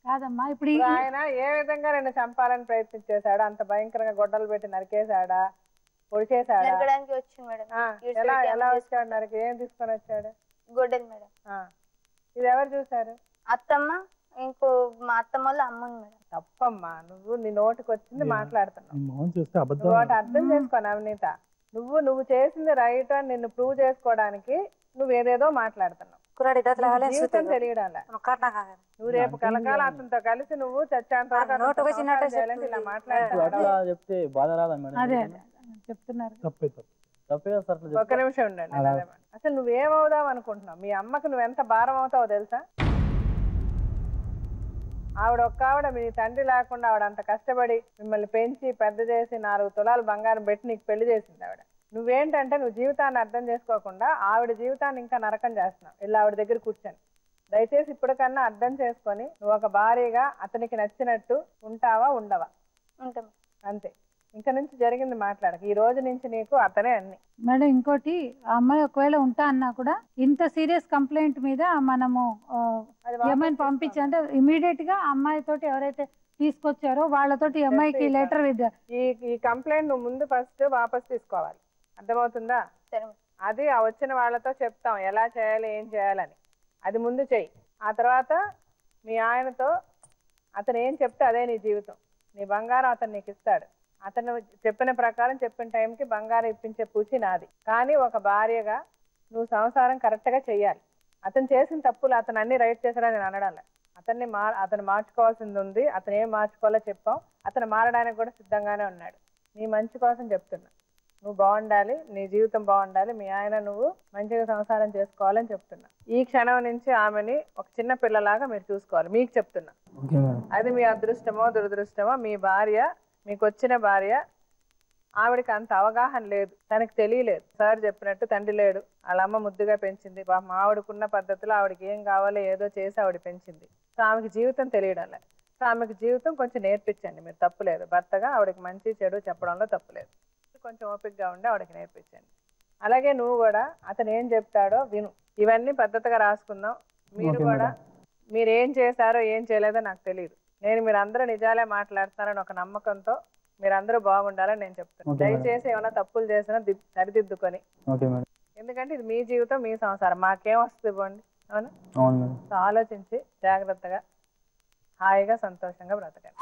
కాదమ్మా. ఇప్పుడు ఆయన ఏ విధంగా నేను చంపాలని ప్రయత్నించేశాడా? అంత భయంకరంగా గొడ్డలు పెట్టి నరికేశాడా, పొడిచేశాడా? ఎలా వచ్చాడు నరికి? ఏం తీసుకొని వచ్చాడు? గొడ్డలు మేడం. ఇది ఎవరు చూసారు? అత్తమ్మ, ఇంకో మా అత్తమ్మ వాళ్ళ అమ్ముంది మేడం. తప్పమ్మా, నువ్వు నీ నోటికి వచ్చింది మాట్లాడుతున్నావు. అర్థం చేసుకో నవనీత, నువ్వు చేసింది రైట్ అని నిన్ను ప్రూవ్ చేసుకోవడానికి నువ్వు ఏదేదో మాట్లాడుతున్నావు. జీవితం తెలియడాల. నువ్వు రేపు కలకాల అతనితో కలిసి నువ్వు చచ్చాంత ఇలా చెప్తే బాధ రాదా మేడం? చెప్తున్నారు. ఒక్క నిమిషం ఉండండి. అసలు నువ్వేమవుదాం అనుకుంటున్నావు? మీ అమ్మకు నువ్వెంత భారం అవుతావో తెలుసా? ఆవిడ మీ తండ్రి లేకుండా ఆవిడ అంత కష్టపడి మిమ్మల్ని పెంచి పెద్ద చేసి 4 తులాలు బంగారం పెట్టి నీకు పెళ్లి చేసింది ఆవిడ. నువ్వేంటంటే నువ్వు జీవితాన్ని అర్థం చేసుకోకుండా ఆవిడ జీవితాన్ని ఇంకా నరకం చేస్తున్నావు. ఇలా ఆవిడ దగ్గర కూర్చొని దయచేసి ఇప్పటికన్నా అర్థం చేసుకొని నువ్వు ఒక భార్యగా అతనికి నచ్చినట్టు ఉంటావా ఉండవా? ఉంటాం అంతే. ఇంకా నుంచి జరిగింది మాట్లాడక. ఈ రోజు నుంచి నీకు అతనే అన్ని. మేడం ఇంకోటి, ఆ అమ్మాయి ఒకవేళ ఉంటా అన్నా కూడా ఇంత సీరియస్ కంప్లైంట్ మీద మనము ఏమైనా పంపించంటే ఇమీడియట్ గా అమ్మాయి తోటి ఎవరైతే తీసుకొచ్చారో వాళ్ళతోటి అమ్మాయికి లెటర్ విత్ ఈ కంప్లైంట్ నువ్వు ముందు ఫస్ట్ వాపస్ తీసుకోవాలి. అర్థమవుతుందా? అది వచ్చిన వాళ్ళతో చెప్తాం ఎలా చేయాలి ఏం చేయాలని. అది ముందు చెయ్యి. ఆ తర్వాత మీ ఆయనతో అతను ఏం చెప్తే అదే నీ జీవితం. నీ బంగారం అతను నీకు ఇస్తాడు. అతను చెప్పిన ప్రకారం చెప్పిన టైంకి బంగారం ఇప్పించే పూచి నాది. కానీ ఒక భార్యగా నువ్వు సంసారం కరెక్ట్గా చెయ్యాలి. అతను చేసిన తప్పులు అతను అన్ని రైట్ చేశాడని నేను అనడాలి. అతను మార్చుకోవాల్సింది ఉంది. అతను ఏం మార్చుకోవాలో చెప్పాం. అతను మారడానికి కూడా సిద్ధంగానే ఉన్నాడు. నీ మంచి కోసం చెప్తున్నా. నువ్వు బాగుండాలి, నీ జీవితం బాగుండాలి, మీ ఆయన నువ్వు మంచిగా సంసారం చేసుకోవాలని చెప్తున్నా. ఈ క్షణం నుంచి ఆమెని ఒక చిన్న పిల్లలాగా మీరు చూసుకోవాలి. మీకు చెప్తున్నా. అది మీ అదృష్టమో దురదృష్టమో, మీ భార్య మీకు వచ్చిన భార్య ఆవిడకి అంత అవగాహన లేదు, తనకు తెలియలేదు. సార్ చెప్పినట్టు తండ్రి లేడు, వాళ్ళ అమ్మ ముద్దుగా పెంచింది. ఆవిడకున్న పద్ధతిలో ఆవిడకి ఏం కావాలో ఏదో చేసి ఆవిడ పెంచింది. సో ఆమెకి జీవితం తెలియడాలి. సో ఆమెకి జీవితం కొంచెం నేర్పించండి మీరు. తప్పులేదు. భర్తగా ఆవిడకి మంచి చెడు చెప్పడంలో తప్పులేదు. కొంచెం ఓపికగా ఉండి ఆవిడకి నేర్పించండి. అలాగే నువ్వు కూడా అతను ఏం చెప్తాడో విను. ఇవన్నీ పద్ధతిగా రాసుకుందాం. మీరు కూడా మీరు ఏం చేశారో ఏం చేయలేదో నాకు తెలియదు. నేను మీరు అందరూ నిజాలే మాట్లాడుతున్నారని ఒక నమ్మకంతో మీరందరూ బాగుండాలని నేను చెప్తాను. దయచేసి ఏమైనా తప్పులు చేసినా సరిదిద్దుకొని, ఎందుకంటే ఇది మీ జీవితం, మీ సంసారం, మాకేం వస్తుంది ఇవ్వండి. అవునా? ఆలోచించి జాగ్రత్తగా హాయిగా సంతోషంగా బ్రతకండి.